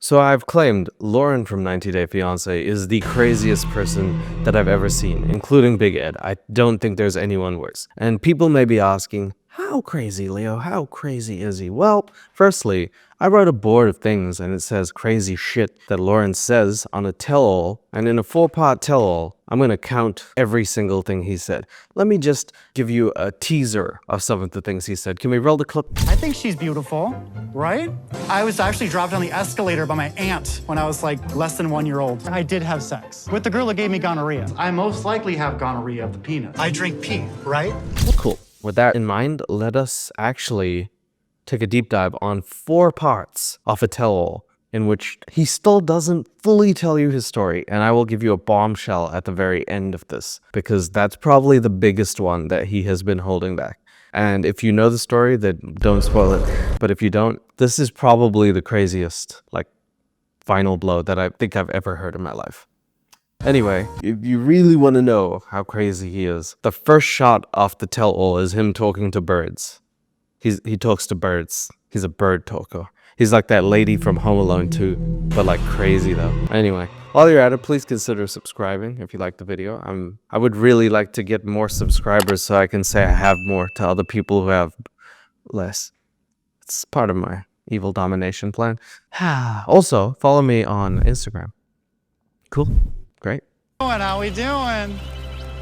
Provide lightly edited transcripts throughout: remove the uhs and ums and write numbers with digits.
So I've claimed Loren from 90 Day Fiance is the craziest person that I've ever seen, including Big Ed. I don't think there's anyone worse. And people may be asking, how crazy, Leo? How crazy is he? Well, firstly, I wrote a board of things and it says crazy shit that Loren says on a tell-all, and in a 4-part tell-all, I'm going to count every single thing he said. Let me just give you a teaser of some of the things he said. Can we roll the clip? I think she's beautiful, right? I was actually dropped on the escalator by my aunt when I was like less than 1 year old. I did have sex with the girl that gave me gonorrhea. I most likely have gonorrhea of the penis. I drink pee, right? Cool. With that in mind, let us actually take a deep dive on 4 parts of a tell-all in which he still doesn't fully tell you his story, and I will give you a bombshell at the very end of this, because that's probably the biggest one that he has been holding back. And if you know the story, then don't spoil it. But if you don't, this is probably the craziest, like, final blow that I think I've ever heard in my life. Anyway, if you really want to know how crazy he is, the first shot off the tell-all is him talking to birds. He talks to birds. He's a bird talker. He's like that lady from Home Alone 2, but like crazy though. Anyway, while you're at it, please consider subscribing if you like the video. I would really like to get more subscribers so I can say I have more to other people who have less. It's part of my evil domination plan. Also, follow me on Instagram. Cool. Great. How we doing?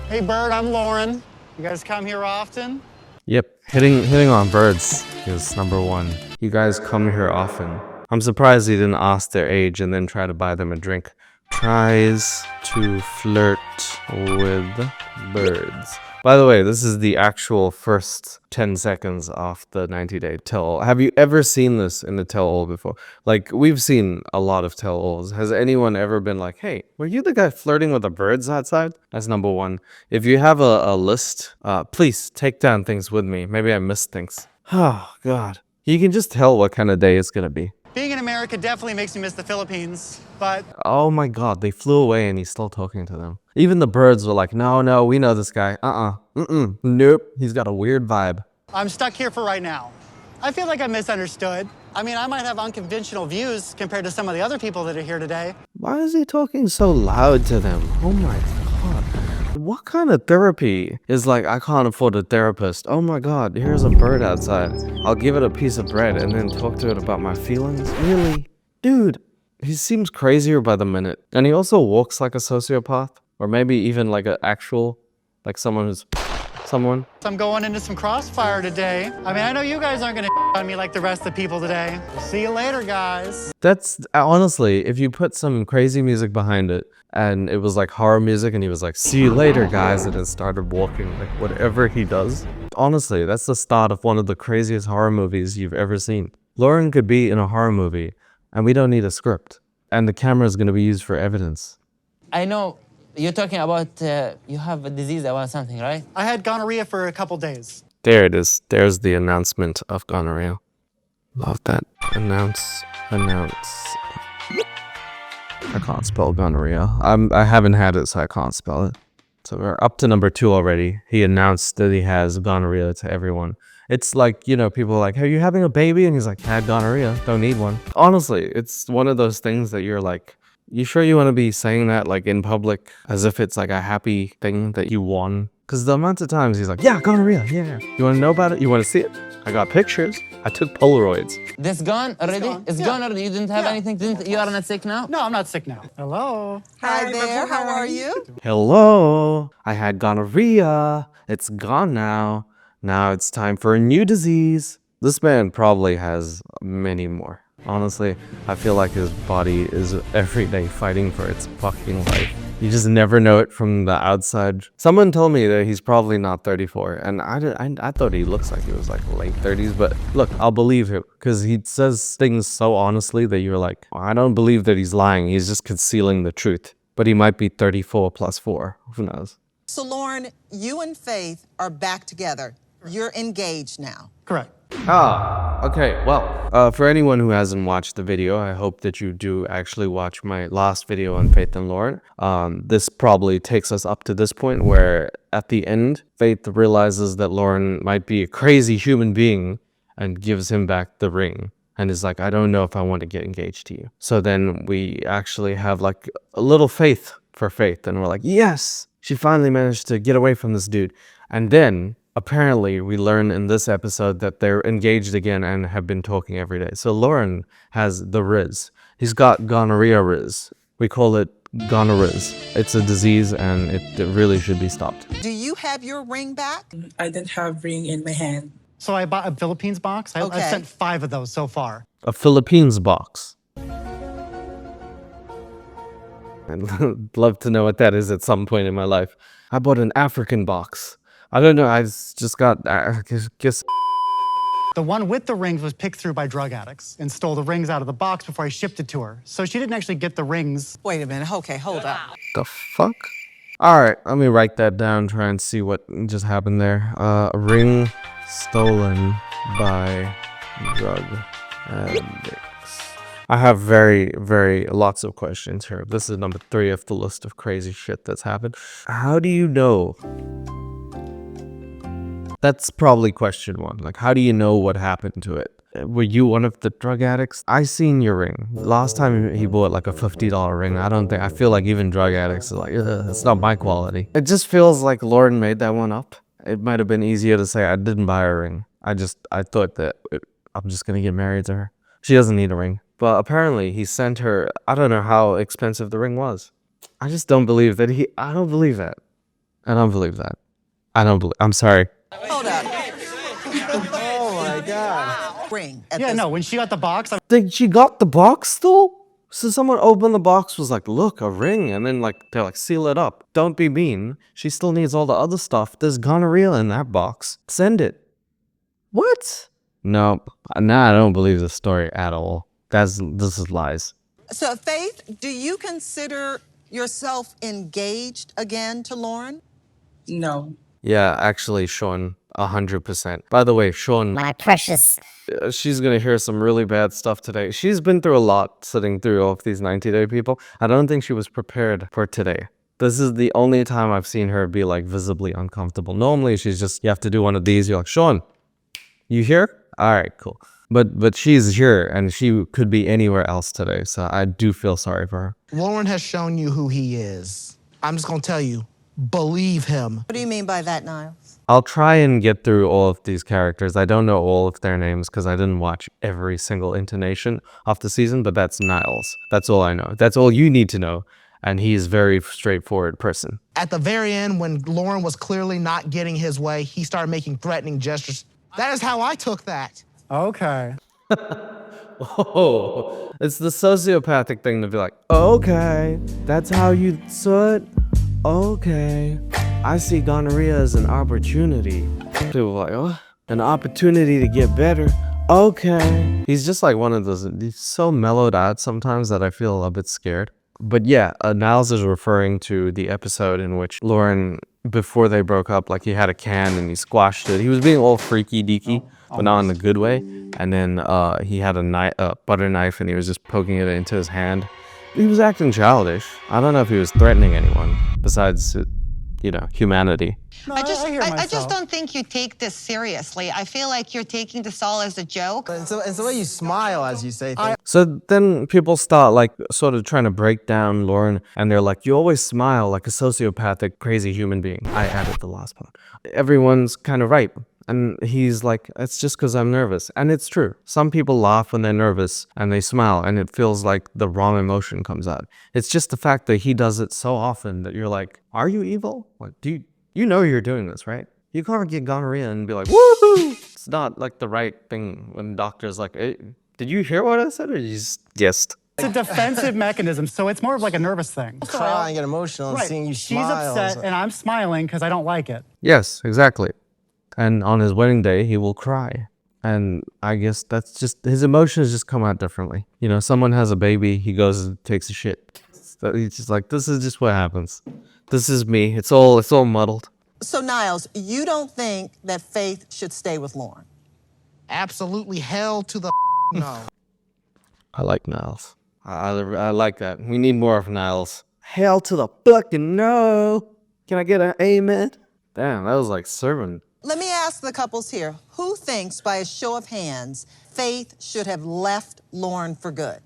Hey, Bird, I'm Loren. You guys come here often? Yep, hitting on birds is number 1. You guys come here often. I'm surprised he didn't ask their age and then try to buy them a drink. Tries to flirt with birds. By the way, this is the actual first 10 seconds of the 90-day tell-all. Have you ever seen this in the tell-all before? Like, we've seen a lot of tell-alls. Has anyone ever been like, hey, were you the guy flirting with the birds outside? That's number 1. If you have a list, please take down things with me. Maybe I missed things. Oh, God. You can just tell what kind of day it's gonna be. Being in America definitely makes me miss the Philippines, but... Oh my God, they flew away and he's still talking to them. Even the birds were like, no, we know this guy. Nope, he's got a weird vibe. I'm stuck here for right now. I feel like I'm misunderstood. I mean, I might have unconventional views compared to some of the other people that are here today. Why is he talking so loud to them? Oh my God. What kind of therapy is like, I can't afford a therapist. Oh my God, here's a bird outside. I'll give it a piece of bread and then talk to it about my feelings? Really? Dude, he seems crazier by the minute. And he also walks like a sociopath. Or maybe even like an actual, like someone who's someone. I'm going into some crossfire today. I mean, I know you guys aren't gonna on me like the rest of the people today. See you later, guys. That's honestly, if you put some crazy music behind it and it was like horror music and he was like, see you later, guys, and then started walking, like whatever he does. Honestly, that's the start of one of the craziest horror movies you've ever seen. Loren could be in a horror movie and we don't need a script. And the camera is going to be used for evidence. I know you're talking about you have a disease about something, right? I had gonorrhea for a couple days. There it is. There's the announcement of gonorrhea. Love that. Announce. I can't spell gonorrhea. I haven't had it, so I can't spell it. So we're up to number 2 already. He announced that he has gonorrhea to everyone. It's like, you know, people are like, are you having a baby? And he's like, had gonorrhea, don't need one. Honestly, it's one of those things that you're like, you sure you want to be saying that like in public as if it's like a happy thing that you won? Because the amount of times he's like, yeah, gonorrhea, yeah. You want to know about it? You want to see it? I got pictures. I took Polaroids. This gone already? It's gone already. You didn't have anything? You are not sick now? No, I'm not sick now. Hello. Hi there, how are you? Hello. I had gonorrhea. It's gone now. Now it's time for a new disease. This man probably has many more. Honestly, I feel like his body is every day fighting for its fucking life. You just never know it from the outside. Someone told me that he's probably not 34, and I thought he looks like he was like late 30s, but look, I'll believe him, because he says things so honestly that you're like, I don't believe that he's lying, he's just concealing the truth. But he might be 34 plus 4, who knows? So Loren, you and Faith are back together. You're engaged now. Correct. Okay, well, for anyone who hasn't watched the video, I hope that you do actually watch my last video on Faith and Loren. This probably takes us up to this point where at the end, Faith realizes that Loren might be a crazy human being and gives him back the ring. And is like, I don't know if I want to get engaged to you. So then we actually have like a little faith for Faith. And we're like, yes, she finally managed to get away from this dude. And then apparently we learn in this episode that they're engaged again and have been talking every day. So Loren has the Riz. He's got gonorrhea Riz. We call it gonorrhea. It's a disease and it really should be stopped. Do you have your ring back? I don't have ring in my hand. So I bought a Philippines box. Okay. I've sent 5 of those so far. A Philippines box. I'd love to know what that is at some point in my life. I bought an African box. I don't know. I just got, I guess. The one with the rings was picked through by drug addicts and stole the rings out of the box before I shipped it to her. So she didn't actually get the rings. Wait a minute. Okay, hold up. The fuck? All right, let me write that down, try and see what just happened there. A ring stolen by drug addicts. I have very lots of questions here. This is number 3 of the list of crazy shit that's happened. How do you know? That's probably question 1. Like, how do you know what happened to it? Were you one of the drug addicts? I seen your ring. Last time he bought like a $50 ring. I feel like even drug addicts are like, ugh, it's not my quality. It just feels like Loren made that one up. It might have been easier to say I didn't buy a ring. I thought that I'm just gonna get married to her. She doesn't need a ring. But apparently he sent her, I don't know how expensive the ring was. I just don't believe that I don't believe that. I don't believe that. I'm sorry. Hold up. Oh my God. Ring. Yeah, no, when she got the box, She got the box still? So someone opened the box, was like, look, a ring. And then like, they're like, seal it up. Don't be mean. She still needs all the other stuff. There's gonorrhea in that box. Send it. What? No, nah, I don't believe this story at all. This is lies. So, Faith, do you consider yourself engaged again to Loren? No. Yeah, actually, Sean, 100%. By the way, Sean, My precious. she's gonna hear some really bad stuff today. She's been through a lot sitting through all of these 90-day people. I don't think she was prepared for today. This is the only time I've seen her be like visibly uncomfortable. Normally, she's just, you have to do one of these. You're like, Sean, you here? All right, cool. But she's here and she could be anywhere else today. So I do feel sorry for her. Loren has shown you who he is. I'm just gonna tell you, believe him. What do you mean by that, Niles? I'll try and get through all of these characters. I don't know all of their names because I didn't watch every single intonation of the season, but that's Niles. That's all I know. That's all you need to know. And he is a very straightforward person. At the very end, when Loren was clearly not getting his way, he started making threatening gestures. That is how I took that. okay. Oh, it's the sociopathic thing to be like, okay, that's how you saw it? Okay. I see gonorrhea as an opportunity. People are like, oh, an opportunity to get better. Okay. He's just like one of those, he's so mellowed out sometimes that I feel a bit scared. But yeah, Niles is referring to the episode in which Loren, before they broke up, like he had a can and he squashed it. He was being all freaky deaky, but not in a good way. And then he had a butter knife and he was just poking it into his hand. He was acting childish. I don't know if he was threatening anyone besides, humanity. No, I just myself. don't think you take this seriously. I feel like you're taking this all as a joke. It's the way you smile as you say things. So then people start like sort of trying to break down Loren and they're like, you always smile like a sociopathic, crazy human being. I added the last part. Everyone's kind of right. And he's like, it's just because I'm nervous. And it's true. Some people laugh when they're nervous and they smile and it feels like the wrong emotion comes out. It's just the fact that he does it so often that you're like, are you evil? Like, you know you're doing this, right? You can't get gonorrhea and be like, woohoo! It's not like the right thing when doctors like, hey, did you hear what I said or you just guessed? It's a defensive mechanism, so it's more of like a nervous thing. Cry and get emotional and Right. seeing you She's smile. upset and I'm smiling because I don't like it. Yes, exactly. And on his wedding day, he will cry. And I guess that's just, his emotions just come out differently. Someone has a baby, he goes and takes a shit. So he's just like, this is just what happens. This is me. It's all muddled. So, Niles, you don't think that Faith should stay with Loren? Absolutely hell to the no. I like Niles. I like that. We need more of Niles. Hell to the fucking no. Can I get an amen? Damn, that was like sermon Let me ask the couples here, who thinks, by a show of hands, Faith should have left Loren for good?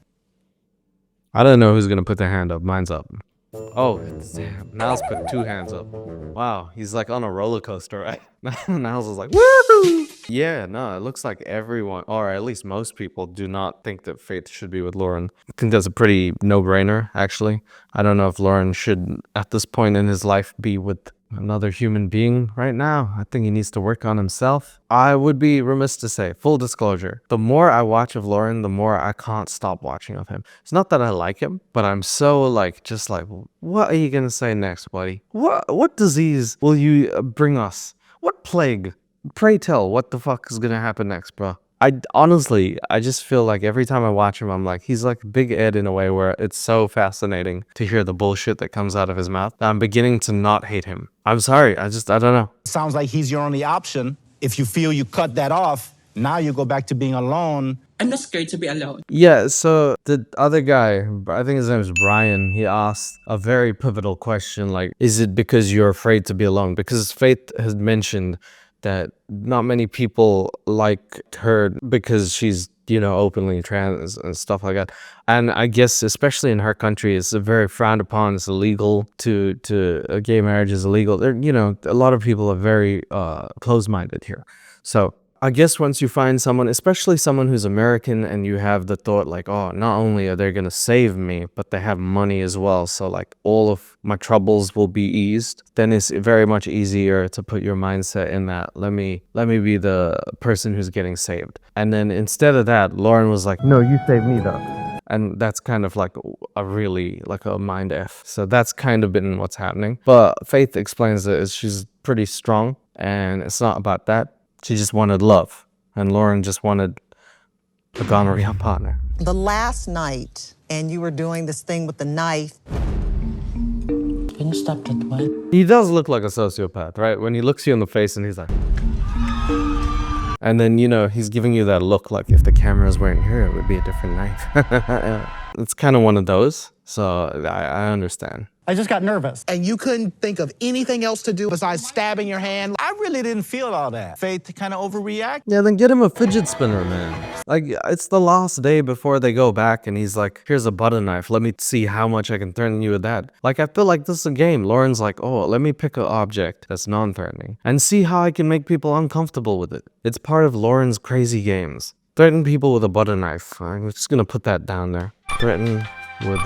I don't know who's gonna put their hand up. Mine's up. Oh, damn. Niles put 2 hands up. Wow, he's like on a roller coaster, right? Niles is like, woo! Yeah, no, it looks like everyone, or at least most people, do not think that Faith should be with Loren. I think that's a pretty no-brainer, actually. I don't know if Loren should, at this point in his life, be with another human being right now. I think he needs to work on himself. I would be remiss to say, full disclosure, the more I watch of Loren, the more I can't stop watching of him. It's not that I like him, but I'm so like, just like, what are you gonna say next, buddy? What disease will you bring us? What plague? Pray tell, what the fuck is gonna happen next, bro? I honestly, I just feel like every time I watch him, I'm like, he's like Big Ed in a way where it's so fascinating to hear the bullshit that comes out of his mouth that I'm beginning to not hate him. I'm sorry, I don't know. Sounds like he's your only option. If you feel you cut that off, now you go back to being alone. I'm not scared to be alone. Yeah, so the other guy, I think his name is Brian, he asked a very pivotal question, like, is it because you're afraid to be alone? Because Faith has mentioned that not many people like her because she's, you know, openly trans and stuff like that. And I guess especially in her country, it's very frowned upon. It's illegal to gay marriage is illegal. There, you know, a lot of people are very close-minded here. So I guess once you find someone, especially someone who's American, and you have the thought like, oh, not only are they gonna save me, but they have money as well, so like all of my troubles will be eased, then it's very much easier to put your mindset in that, let me be the person who's getting saved. And then instead of that, Loren was like, no, you save me though. And that's kind of like a really, like a mind F. So that's kind of been what's happening. But Faith explains that she's pretty strong, and it's not about that. She just wanted love, and Loren just wanted a gonorrhea partner. The last night, and you were doing this thing with the knife. Can you stop that one? He does look like a sociopath, right? When he looks you in the face and he's like... And then, you know, he's giving you that look like if the cameras weren't here, it would be a different knife. It's kind of one of those, so I understand. I just got nervous. And you couldn't think of anything else to do besides stabbing your hand. I really didn't feel all that. Faith kind of overreact. Yeah, then get him a fidget spinner, man. Like, it's the last day before they go back, and he's like, here's a butter knife. Let me see how much I can threaten you with that. Like, I feel like this is a game. Loren's like, oh, let me pick an object that's non-threatening and see how I can make people uncomfortable with it. It's part of Loren's crazy games. Threaten people with a butter knife. I'm just gonna put that down there. Threaten with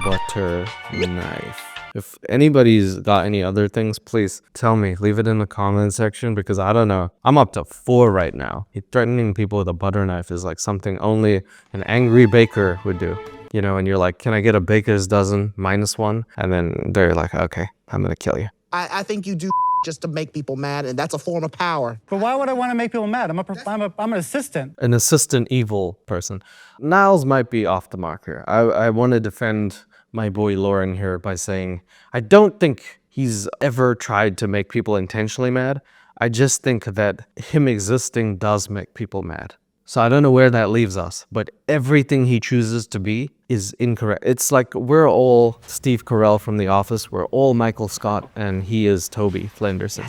butter knife. If anybody's got any other things, please tell me. Leave it in the comment section, because I don't know. I'm up to 4 right now. Threatening people with a butter knife is like something only an angry baker would do. You know, and you're like, can I get a baker's dozen -1? And then they're like, okay, I'm gonna kill you. I think you do just to make people mad, and that's a form of power. But why would I want to make people mad? I'm an assistant. An assistant evil person. Niles might be off the mark here. I want to defend my boy Loren here by saying I don't think he's ever tried to make people intentionally mad. I just think that him existing does make people mad. So I don't know where that leaves us, but everything he chooses to be is incorrect. It's like we're all Steve Carell from The Office, we're all Michael Scott, and he is Toby Flenderson.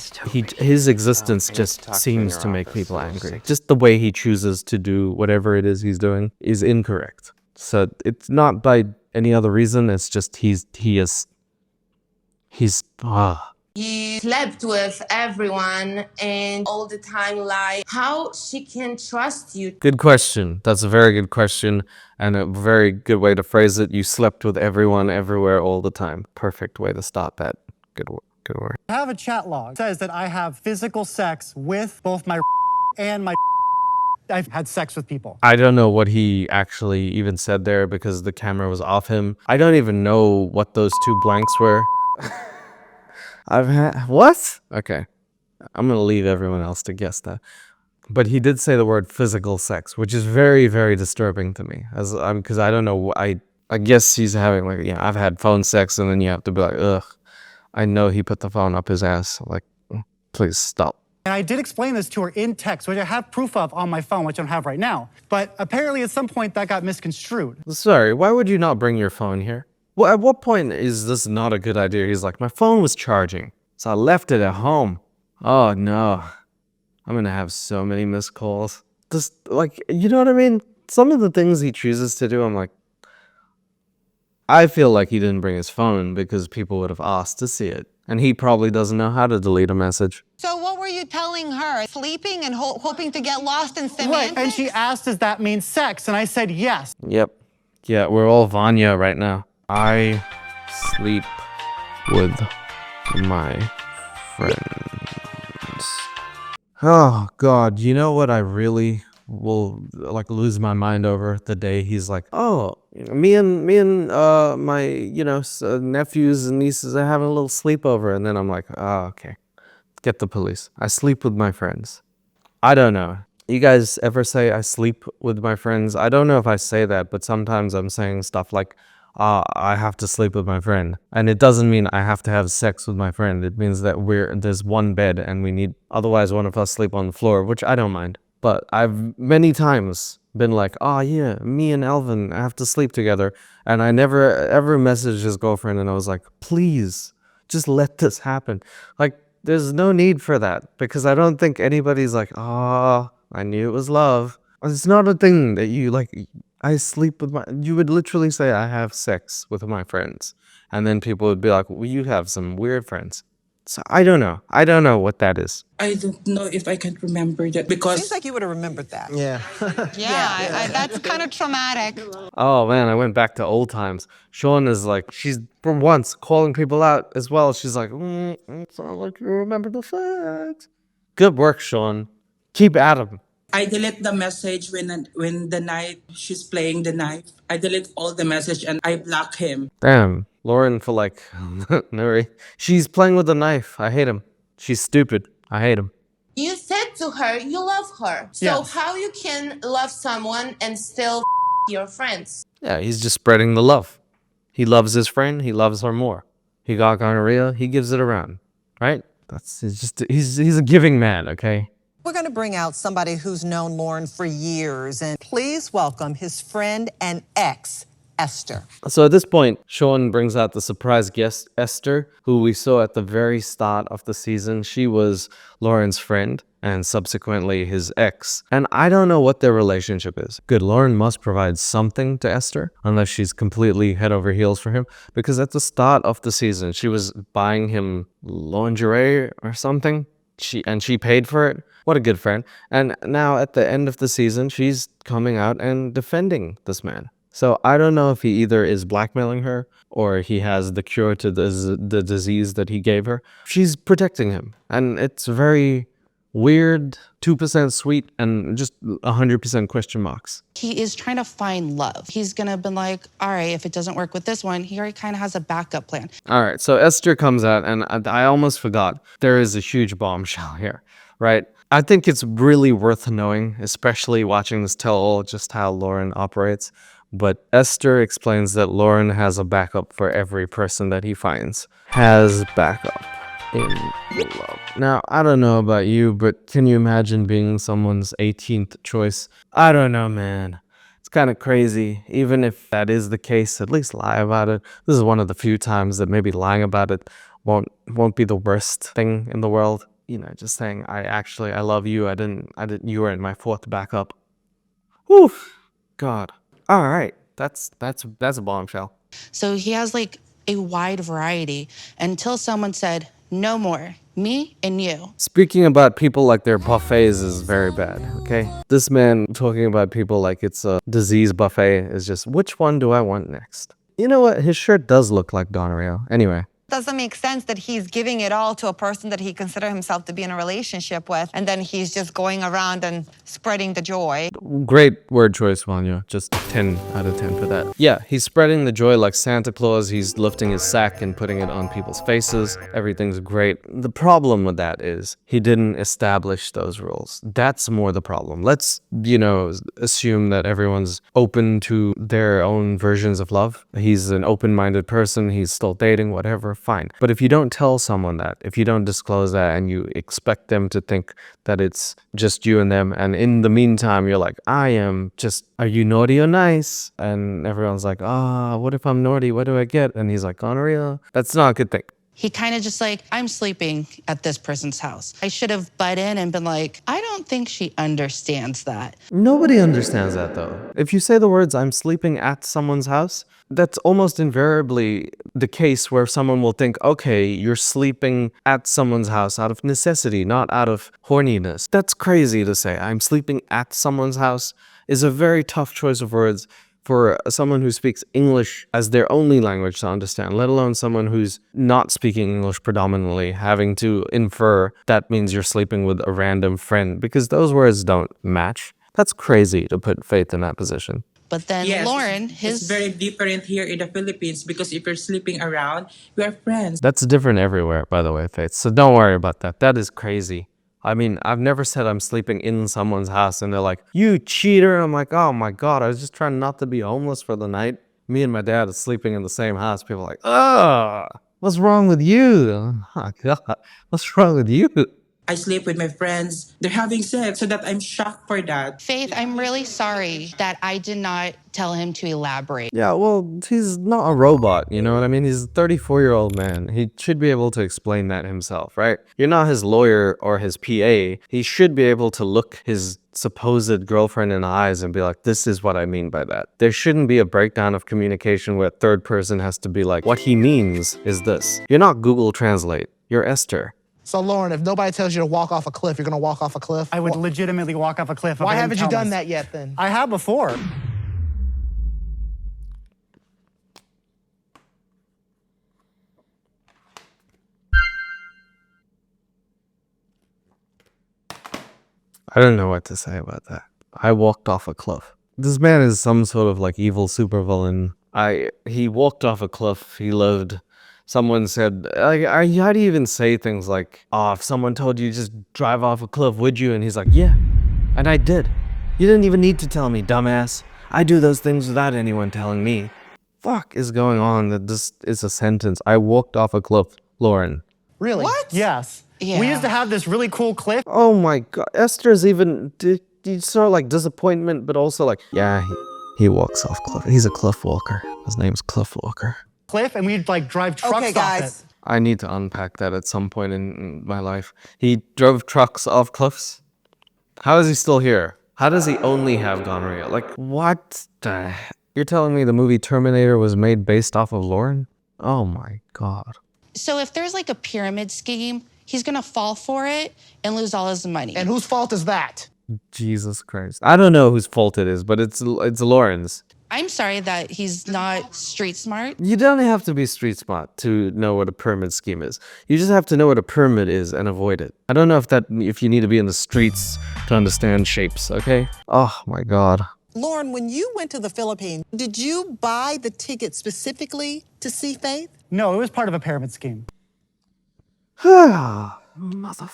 His existence just seems to make people angry. Just the way he chooses to do whatever it is he's doing is incorrect. So it's not by any other reason, it's just he's You slept with everyone and all the time lie. How she can trust you? Good question. That's a very good question, and a very good way to phrase it. You slept with everyone, everywhere, all the time. Perfect way to stop that. Good word. I have a chat log. It says that I have physical sex with both my and my I've had sex with people. I don't know what he actually even said there because the camera was off him. I don't even know what those 2 blanks were. I've had... What? Okay. I'm gonna leave everyone else to guess that. But he did say the word physical sex, which is very, very disturbing to me. Because I don't know... I guess he's having like... Yeah, I've had phone sex, and then you have to be like, ugh. I know he put the phone up his ass. Like, please stop. And I did explain this to her in text, which I have proof of on my phone, which I don't have right now. But apparently at some point that got misconstrued. Sorry, why would you not bring your phone here? Well, at what point is this not a good idea? He's like, my phone was charging, so I left it at home. Oh, no. I'm gonna have so many missed calls. Just like, you know what I mean? Some of the things he chooses to do, I'm like, I feel like he didn't bring his phone because people would have asked to see it. And he probably doesn't know how to delete a message. So what were you telling her? Sleeping and hoping to get lost in semantics? Right, and she asked, does that mean sex? And I said yes. Yep. Yeah, we're all Vanya right now. I sleep with my friends. Oh, God. You know what I really will like lose my mind over? The day he's like, oh, me and my, nephews and nieces are having a little sleepover. And then I'm like, oh, okay. Get the police. I sleep with my friends. I don't know. You guys ever say I sleep with my friends? I don't know if I say that, but sometimes I'm saying stuff like, I have to sleep with my friend. And it doesn't mean I have to have sex with my friend. It means that there's one bed and we need, otherwise one of us sleep on the floor, which I don't mind. But I've many times been like, oh yeah, me and Alvin have to sleep together. And I never ever messaged his girlfriend and I was like, please, just let this happen. Like, there's no need for that because I don't think anybody's like, oh, I knew it was love. It's not a thing that you like. I sleep with you would literally say, I have sex with my friends. And then people would be like, well, you have some weird friends. So I don't know. I don't know what that is. I don't know if I can remember that because Seems like you would have remembered that. Yeah. That's kind of traumatic. Oh man, I went back to old times. Sean is like, she's for once calling people out as well. She's like, it's not like you remember the facts. Good work, Sean. Keep at him. I delete the message when the night she's playing the knife. I delete all the message and I block him. Damn, Loren for like, Nuri. She's playing with a knife. I hate him. She's stupid. I hate him. You said to her you love her. So Yes. how you can love someone and still your friends? Yeah, he's just spreading the love. He loves his friend. He loves her more. He got gonorrhea. He gives it around, right? He's a giving man. Okay. We're going to bring out somebody who's known Loren for years, and please welcome his friend and ex, Esther. So at this point, Sean brings out the surprise guest, Esther, who we saw at the very start of the season. She was Loren's friend and subsequently his ex. And I don't know what their relationship is. Good, Loren must provide something to Esther, unless she's completely head over heels for him. Because at the start of the season, she was buying him lingerie or something. She paid for it. What a good friend. And now at the end of the season, she's coming out and defending this man. So I don't know if he either is blackmailing her or he has the cure to the disease that he gave her. She's protecting him. And it's very weird, 2% sweet, and just 100% question marks. He is trying to find love. He's gonna be like, all right, if it doesn't work with this one, he already kind of has a backup plan. All right, so Esther comes out, and I almost forgot. There is a huge bombshell here, right? I think it's really worth knowing, especially watching this tell-all, just how Loren operates. But Esther explains that Loren has a backup for every person that he finds. Has backup in the love. Now, I don't know about you, but can you imagine being someone's 18th choice? I don't know, man. It's kind of crazy. Even if that is the case, at least lie about it. This is one of the few times that maybe lying about it won't be the worst thing in the world. You know, just saying, I love you. I didn't, you were in my fourth backup. Whew. God. All right. That's a bombshell. So he has like a wide variety until someone said, no more, me and you. Speaking about people like their buffets is very bad, okay? This man talking about people like it's a disease buffet is just, which one do I want next? You know what? His shirt does look like gonorrhea. Anyway. Doesn't make sense that he's giving it all to a person that he considers himself to be in a relationship with, and then he's just going around and spreading the joy. Great word choice, Vanya. Just 10 out of 10 for that. Yeah, he's spreading the joy like Santa Claus. He's lifting his sack and putting it on people's faces. Everything's great. The problem with that is he didn't establish those rules. That's more the problem. Let's, assume that everyone's open to their own versions of love. He's an open-minded person. He's still dating, whatever. Fine. But if you don't tell someone that, if you don't disclose that and you expect them to think that it's just you and them, and in the meantime, you're like, are you naughty or nice? And everyone's like, what if I'm naughty? What do I get? And he's like, gonorrhea. That's not a good thing. he kind of just like, I'm sleeping at this person's house. I should have butt in and been like, I don't think she understands that. Nobody understands that though. If you say the words, I'm sleeping at someone's house, that's almost invariably the case where someone will think, okay, you're sleeping at someone's house out of necessity, not out of horniness. That's crazy to say. I'm sleeping at someone's house is a very tough choice of words for someone who speaks English as their only language to understand, let alone someone who's not speaking English predominantly, having to infer that means you're sleeping with a random friend, because those words don't match. That's crazy to put Faith in that position. But then Yes, Loren, it's very different here in the Philippines because if you're sleeping around, we are friends. That's different everywhere, by the way, Faith. So don't worry about that. That is crazy. I mean, I've never said I'm sleeping in someone's house and they're like, you cheater. I'm like, oh my God, I was just trying not to be homeless for the night. Me and my dad are sleeping in the same house. People are like, what's wrong with you? Oh God, what's wrong with you? I sleep with my friends. They're having sex, so that I'm shocked for that. Faith, I'm really sorry that I did not tell him to elaborate. Yeah, well, he's not a robot, you know what I mean? He's a 34-year-old man. He should be able to explain that himself, right? You're not his lawyer or his PA. He should be able to look his supposed girlfriend in the eyes and be like, this is what I mean by that. There shouldn't be a breakdown of communication where a third person has to be like, what he means is this. You're not Google Translate. You're Esther. So, Loren, if nobody tells you to walk off a cliff, you're gonna walk off a cliff? I would legitimately walk off a cliff. Why haven't you done that yet, then? I have before. I don't know what to say about that. I walked off a cliff. This man is some sort of like evil supervillain. He walked off a cliff. He lived. Someone said, how do you even say things like, oh, if someone told you just drive off a cliff, would you? And he's like, yeah. And I did. You didn't even need to tell me, dumbass. I do those things without anyone telling me. Fuck is going on that this is a sentence. I walked off a cliff, Loren. Really? What? Yes. Yeah. We used to have this really cool cliff. Oh my God. Esther's even, sort of like disappointment, but also like, yeah, he walks off cliff. He's a cliff walker. His name's Cliff Walker. Cliff, and we'd like drive trucks Okay, off guys. it. I need to unpack that at some point in my life. He drove trucks off cliffs. How is he still here? How does he only have gonorrhea? Like, what the heck? You're telling me the movie Terminator was made based off of Loren? Oh my God. So if there's like a pyramid scheme, he's gonna fall for it and lose all his money. And whose fault is that? Jesus Christ. I don't know whose fault it is, but it's Loren's. I'm sorry that he's not street smart. You don't have to be street smart to know what a pyramid scheme is. You just have to know what a pyramid is and avoid it. I don't know if you need to be in the streets to understand shapes, okay? Oh my God. Loren, when you went to the Philippines, did you buy the ticket specifically to see Faith? No, it was part of a pyramid scheme. Motherfucking.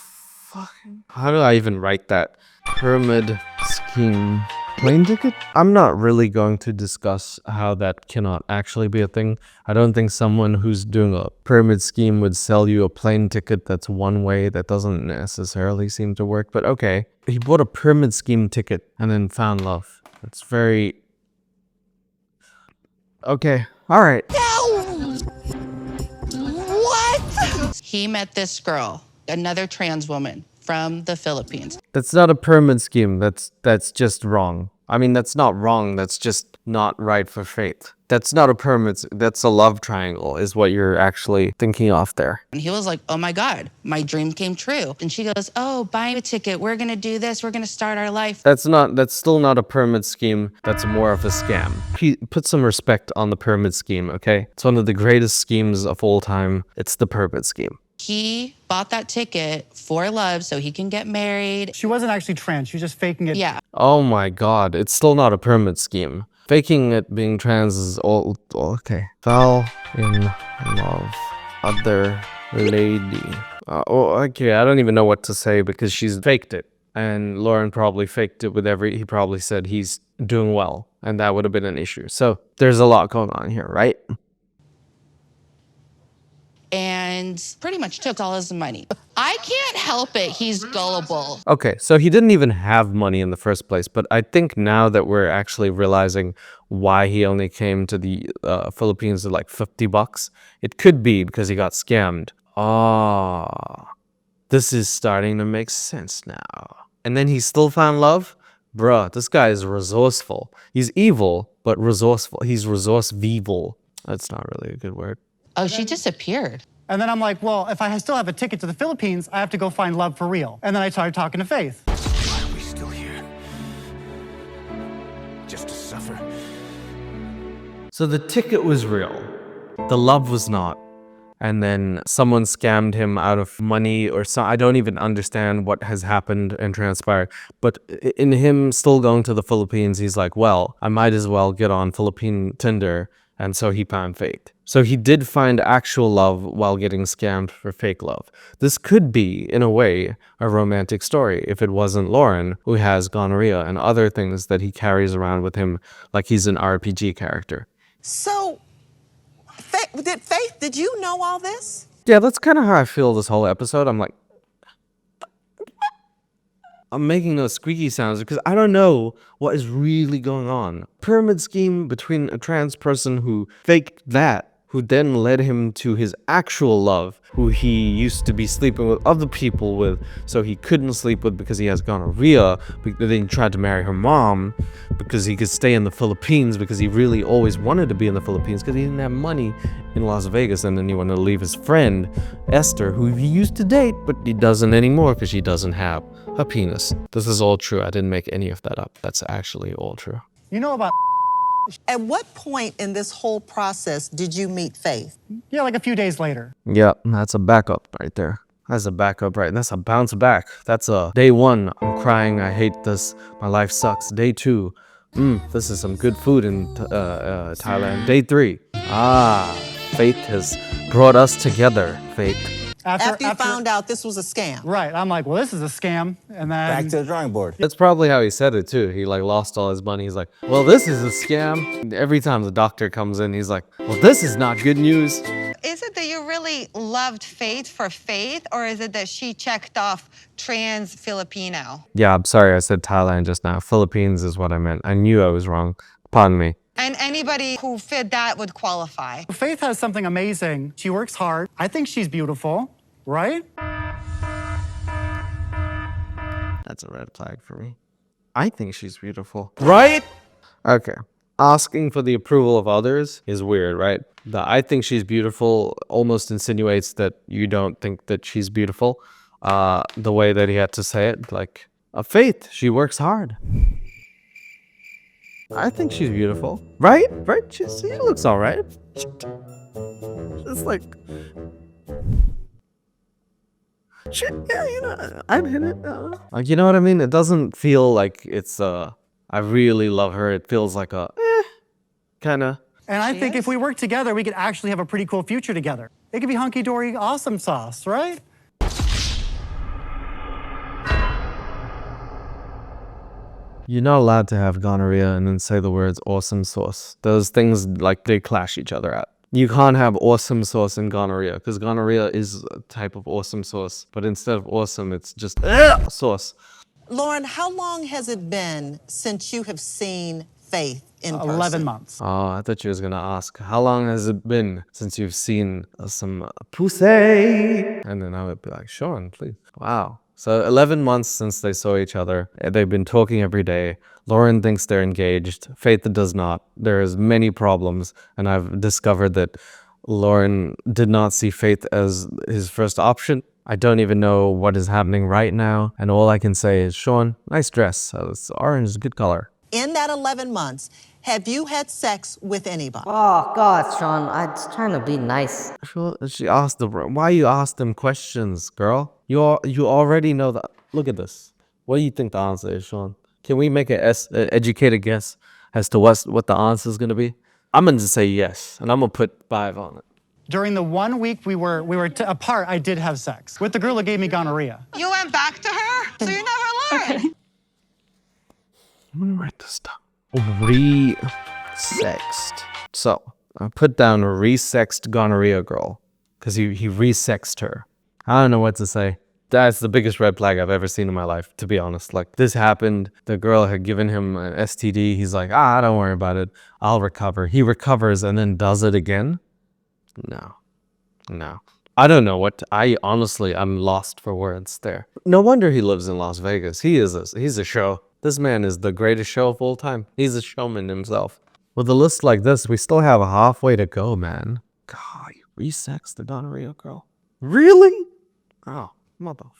How do I even write that? Pyramid scheme. Plane ticket? I'm not really going to discuss how that cannot actually be a thing. I don't think someone who's doing a pyramid scheme would sell you a plane ticket that's one way. That doesn't necessarily seem to work, but okay. He bought a pyramid scheme ticket and then found love. It's very... Okay, all right. What? He met this girl, another trans woman from the Philippines. That's not a pyramid scheme. That's just wrong. I mean, that's not wrong. That's just not right for Faith. That's not a pyramid. That's a love triangle is what you're actually thinking of there. And he was like, oh my God, my dream came true. And she goes, oh, buy a ticket. We're gonna do this. We're gonna start our life. That's still not a pyramid scheme. That's more of a scam. Put some respect on the pyramid scheme, okay? It's one of the greatest schemes of all time. It's the pyramid scheme. He bought that ticket for love so he can get married. She wasn't actually trans. She was just faking it. Yeah. Oh my God, it's still not a pyramid scheme. Faking it being trans is all okay. Fell in love, other lady. Okay, I don't even know what to say because she's faked it. And Loren probably faked it with he probably said he's doing well. And that would have been an issue. So there's a lot going on here, right? and pretty much took all his money. I can't help it. He's gullible. Okay, so he didn't even have money in the first place, but I think now that we're actually realizing why he only came to the Philippines with like $50, it could be because he got scammed. Ah, this is starting to make sense now. And then he still found love? Bruh, this guy is resourceful. He's evil, but resourceful. He's resource-evil. That's not really a good word. Oh, she disappeared. And then I'm like, well, if I still have a ticket to the Philippines, I have to go find love for real. And then I started talking to Faith. Why are we still here? Just to suffer? So the ticket was real. The love was not. And then someone scammed him out of money or so. I don't even understand what has happened and transpired. But in him still going to the Philippines, he's like, well, I might as well get on Philippine Tinder. And so he found Faith. So he did find actual love while getting scammed for fake love. This could be, in a way, a romantic story if it wasn't Loren, who has gonorrhea and other things that he carries around with him like he's an RPG character. So, did you know all this? Yeah, that's kind of how I feel this whole episode. I'm like, I'm making those squeaky sounds because I don't know what is really going on. Pyramid scheme between a trans person who faked that, who then led him to his actual love, who he used to be sleeping with other people with, so he couldn't sleep with because he has gonorrhea. But then he tried to marry her mom because he could stay in the Philippines because he really always wanted to be in the Philippines because he didn't have money in Las Vegas. And then he wanted to leave his friend, Esther, who he used to date, but he doesn't anymore because she doesn't have a penis. This is all true. I didn't make any of that up. That's actually all true. You know about... At what point in this whole process did you meet Faith? Yeah, like a few days later. Yeah, that's a backup right there. That's a backup, right? That's a bounce back. That's a day one. I'm crying. I hate this. My life sucks. Day two. This is some good food in Thailand. Day three. Faith has brought us together. Faith. After you found out this was a scam. Right. I'm like, well, this is a scam. And then... Back to the drawing board. That's probably how he said it too. He like lost all his money. He's like, well, this is a scam. Every time the doctor comes in, he's like, well, this is not good news. Is it that you really loved Faith for Faith, or is it that she checked off trans Filipino? Yeah, I'm sorry. I said Thailand just now. Philippines is what I meant. I knew I was wrong. Pardon me. And anybody who fit that would qualify. Faith has something amazing. She works hard. I think she's beautiful, right? That's a red flag for me. I think she's beautiful. Right? Okay. Asking for the approval of others is weird, right? The I think she's beautiful almost insinuates that you don't think that she's beautiful. The way that he had to say it, like, Faith, she works hard. I think she's beautiful. Right? Right? She looks all right. It's like... yeah, you know, I've hit it. Like, you know what I mean? It doesn't feel like it's I really love her. It feels like a kind of. And I think if we work together, we could actually have a pretty cool future together. It could be hunky-dory awesome sauce, right? You're not allowed to have gonorrhea and then say the words awesome sauce. Those things, like, they clash each other out. You can't have awesome sauce and gonorrhea because gonorrhea is a type of awesome sauce. But instead of awesome, it's just sauce. Loren, how long has it been since you have seen Faith in person? 11 months. Oh, I thought you was going to ask, how long has it been since you've seen some pussy? And then I would be like, Sean, please. Wow. So 11 months since they saw each other. They've been talking every day. Loren thinks they're engaged. Faith does not. There's many problems. And I've discovered that Loren did not see Faith as his first option. I don't even know what is happening right now. And all I can say is, Sean, nice dress. So it's orange is a good color. In that 11 months, have you had sex with anybody? Oh, God, Sean, I'm just trying to be nice. She asked why you ask them questions, girl? You already know that. Look at this. What do you think the answer is, Sean? Can we make an educated guess as to what the answer is going to be? I'm going to say yes, and I'm going to put 5 on it. During the 1 week we were apart, I did have sex with the girl that gave me gonorrhea. You went back to her? So you never learned? I'm going to write this down. Re-sexed. So, I put down a re-sexed gonorrhea girl. because he resexed her. I don't know what to say. That's the biggest red flag I've ever seen in my life, to be honest. Like, this happened. The girl had given him an STD. He's like, don't worry about it. I'll recover. He recovers and then does it again? No. I don't know what. I'm lost for words there. No wonder he lives in Las Vegas. He's a show. This man is the greatest show of all time. He's a showman himself. With a list like this, we still have halfway to go, man. God, you resexed the gonorrhea girl. Really? Oh, motherfucker.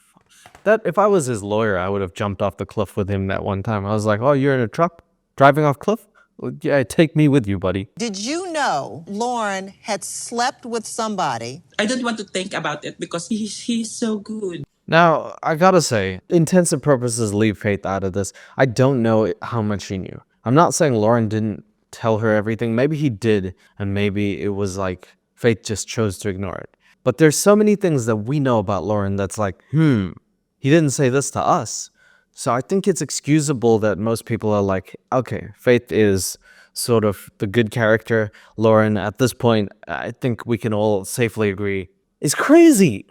That, if I was his lawyer, I would have jumped off the cliff with him that one time. I was like, oh, you're in a truck driving off cliff? Well, yeah, take me with you, buddy. Did you know Loren had slept with somebody? I don't want to think about it because he's so good. Now, I gotta say, intensive purposes leave Faith out of this. I don't know how much she knew. I'm not saying Loren didn't tell her everything. Maybe he did, and maybe it was like Faith just chose to ignore it. But there's so many things that we know about Loren that's like, he didn't say this to us. So I think it's excusable that most people are like, okay, Faith is sort of the good character. Loren, at this point, I think we can all safely agree, is crazy.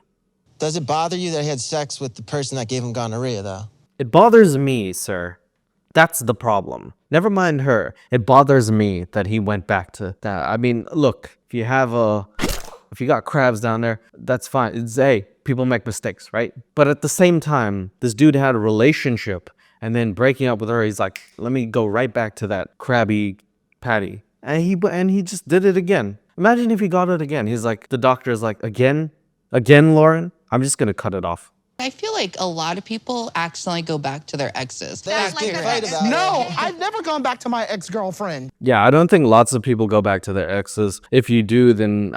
Does it bother you that he had sex with the person that gave him gonorrhea, though? It bothers me, sir. That's the problem. Never mind her. It bothers me that he went back to that. I mean, look, if you got crabs down there, that's fine. Hey, people make mistakes, right? But at the same time, this dude had a relationship, and then breaking up with her, he's like, let me go right back to that crabby patty. And he just did it again. Imagine if he got it again. He's like, the doctor is like, again, Loren? I'm just gonna cut it off. I feel like a lot of people accidentally go back to their exes. No, I've never gone back to my ex-girlfriend. Yeah, I don't think lots of people go back to their exes. If you do, then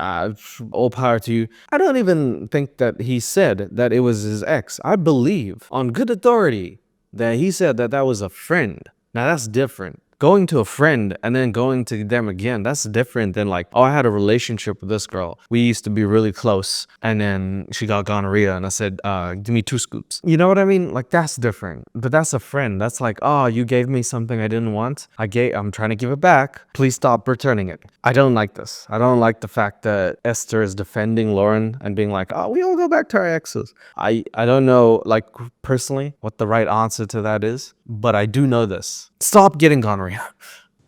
all power to you. I don't even think that he said that it was his ex. I believe on good authority that he said that that was a friend. Now that's different. Going to a friend and then going to them again, that's different than like, oh, I had a relationship with this girl. We used to be really close, and then she got gonorrhea, and I said, give me 2 scoops. You know what I mean? Like, that's different. But that's a friend. That's like, oh, you gave me something I didn't want. I'm trying to give it back. Please stop returning it. I don't like this. I don't like the fact that Esther is defending Loren and being like, oh, we all go back to our exes. I don't know, like, personally, what the right answer to that is, but I do know this. Stop getting gonorrhea.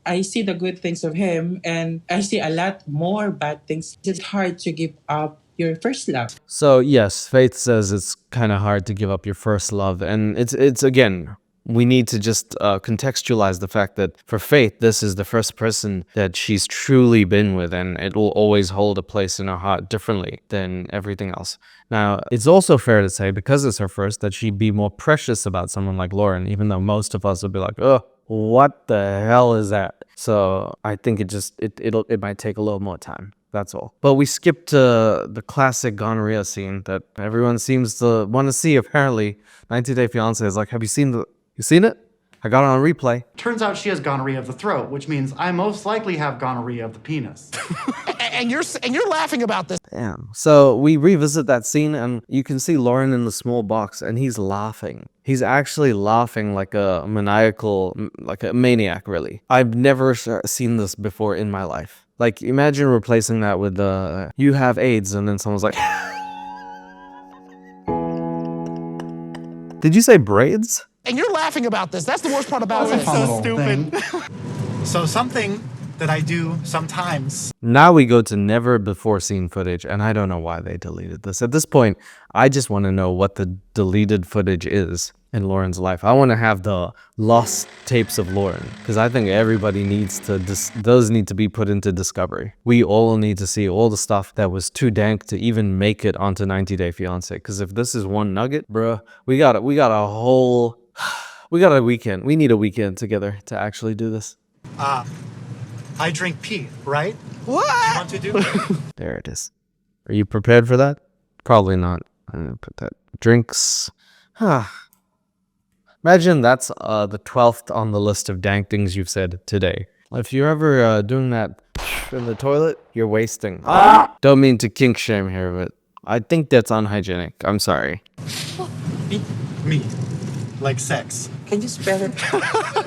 I see the good things of him, and I see a lot more bad things. It's hard to give up your first love. So yes, Faith says it's kind of hard to give up your first love, and it's again, we need to just contextualize the fact that for Faith, this is the first person that she's truly been with, and it will always hold a place in her heart differently than everything else. Now, it's also fair to say, because it's her first, that she'd be more precious about someone like Loren, even though most of us would be like, oh, what the hell is that? So I think it might take a little more time. That's all. But we skipped to the classic gonorrhea scene that everyone seems to want to see, apparently. 90 Day Fiance is like, have you seen it? I got it on replay. Turns out she has gonorrhea of the throat, which means I most likely have gonorrhea of the penis. and you're laughing about this. Damn. So we revisit that scene, and you can see Loren in the small box, and he's laughing. He's actually laughing like a maniac, really. I've never seen this before in my life. Like, imagine replacing that with you have AIDS, and then someone's like, did you say braids? And you're laughing about this. That's the worst part about it. So stupid. So something that I do sometimes. Now we go to never before seen footage, and I don't know why they deleted this. At this point, I just want to know what the deleted footage is in Loren's life. I want to have the lost tapes of Loren, because I think everybody needs to, those need to be put into discovery. We all need to see all the stuff that was too dank to even make it onto 90 Day Fiance, because if this is one nugget, bruh, we got a weekend. We need a weekend together to actually do this. I drink pee, right? What? You want to do? There it is. Are you prepared for that? Probably not. I'm gonna put that. Drinks. Imagine that's the 12th on the list of dank things you've said today. If you're ever doing that in the toilet, you're wasting. Don't mean to kink shame here, but I think that's unhygienic. I'm sorry. Me. Like sex. Can you spell it?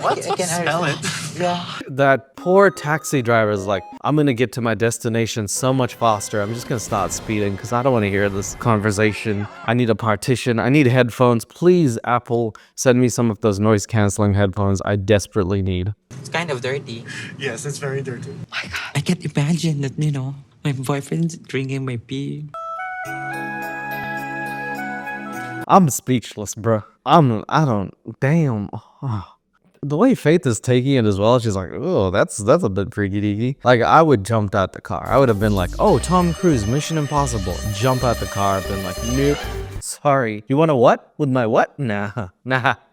What? Spell it. Yeah. That poor taxi driver is like, I'm gonna get to my destination so much faster. I'm just gonna start speeding because I don't want to hear this conversation. I need a partition. I need headphones. Please, Apple, send me some of those noise canceling headphones I desperately need. It's kind of dirty. Yes, it's very dirty. I can't imagine that, my boyfriend's drinking my pee. I'm speechless, bro. Damn. The way Faith is taking it as well, she's like, oh, that's a bit freaky deaky. Like, I would jumped out the car. I would have been like, oh, Tom Cruise, Mission Impossible. Jump out the car, been like, nope. Sorry. You want a what? With my what? Nah.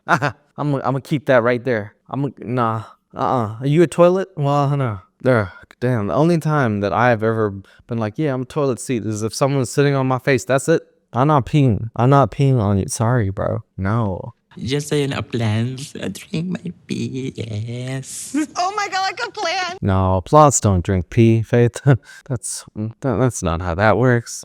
I'm gonna keep that right there. Nah. Are you a toilet? Well, no. There. Damn. The only time that I've ever been like, yeah, I'm a toilet seat is if someone's sitting on my face. That's it. I'm not peeing. I'm not peeing on you. Sorry, bro. No. Just so you know, plans. Drink my pee, yes. Oh my God, like a plan. No, plots don't drink pee, Faith. That's not how that works.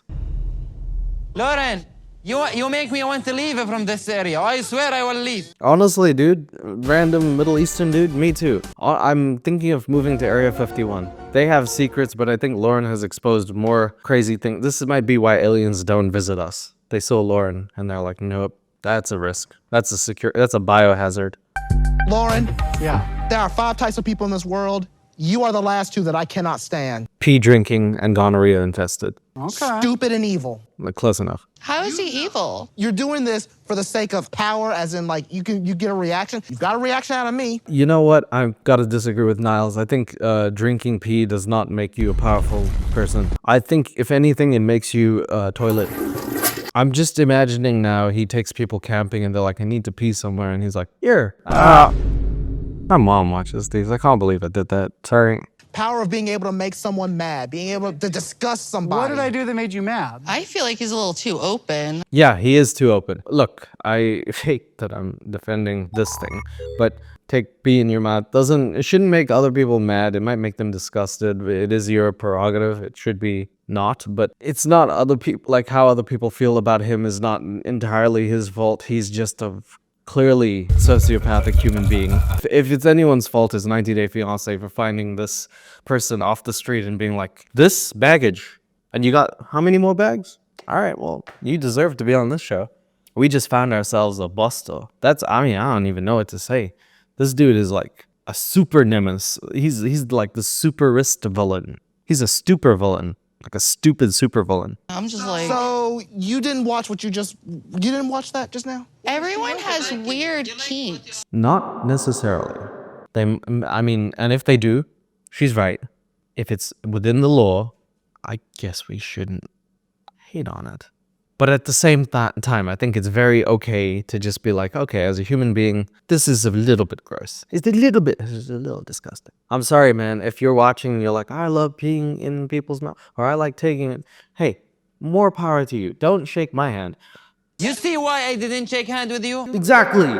Loren, you make me want to leave from this area. I swear I will leave. Honestly, dude, random Middle Eastern dude, me too. I'm thinking of moving to Area 51. They have secrets, but I think Loren has exposed more crazy things. This might be why aliens don't visit us. They saw Loren and they're like, nope, that's a risk. That's a biohazard. Loren, Yeah. there are 5 types of people in this world. You are the last 2 that I cannot stand. Pee drinking and gonorrhea infested. Okay. Stupid and evil. Like, close enough. How is he evil? You're doing this for the sake of power, as in like you get a reaction. You've got a reaction out of me. You know what? I've got to disagree with Niles. I think drinking pee does not make you a powerful person. I think, if anything, it makes you a toilet. I'm just imagining now he takes people camping and they're like, I need to pee somewhere. And he's like, here. My mom watches these. I can't believe I did that. Sorry. Power of being able to make someone mad, being able to disgust somebody. What did I do that made you mad? I feel like he's a little too open. Yeah, he is too open. Look, I hate that I'm defending this thing, but take pee in your mouth it shouldn't make other people mad. It might make them disgusted. It is your prerogative. It should be not, but it's not other people, like how other people feel about him is not entirely his fault. He's just a clearly sociopathic human being. If it's anyone's fault, it's 90 Day Fiance for finding this person off the street and being like, this baggage, and you got how many more bags? All right, well, you deserve to be on this show. We just found ourselves a buster. I don't even know what to say. This dude is like a super nemesis. He's like the superist villain. He's a stupor villain. Like a stupid super villain. I'm just like... So, you didn't watch you didn't watch that just now? Everyone has weird kinks. Not necessarily. And if they do, she's right. If it's within the law, I guess we shouldn't hate on it. But at the same time, I think it's very okay to just be like, okay, as a human being, this is a little bit gross. It's a little disgusting. I'm sorry, man. If you're watching and you're like, I love peeing in people's mouth, or I like taking it. Hey, more power to you. Don't shake my hand. You see why I didn't shake hand with you? Exactly,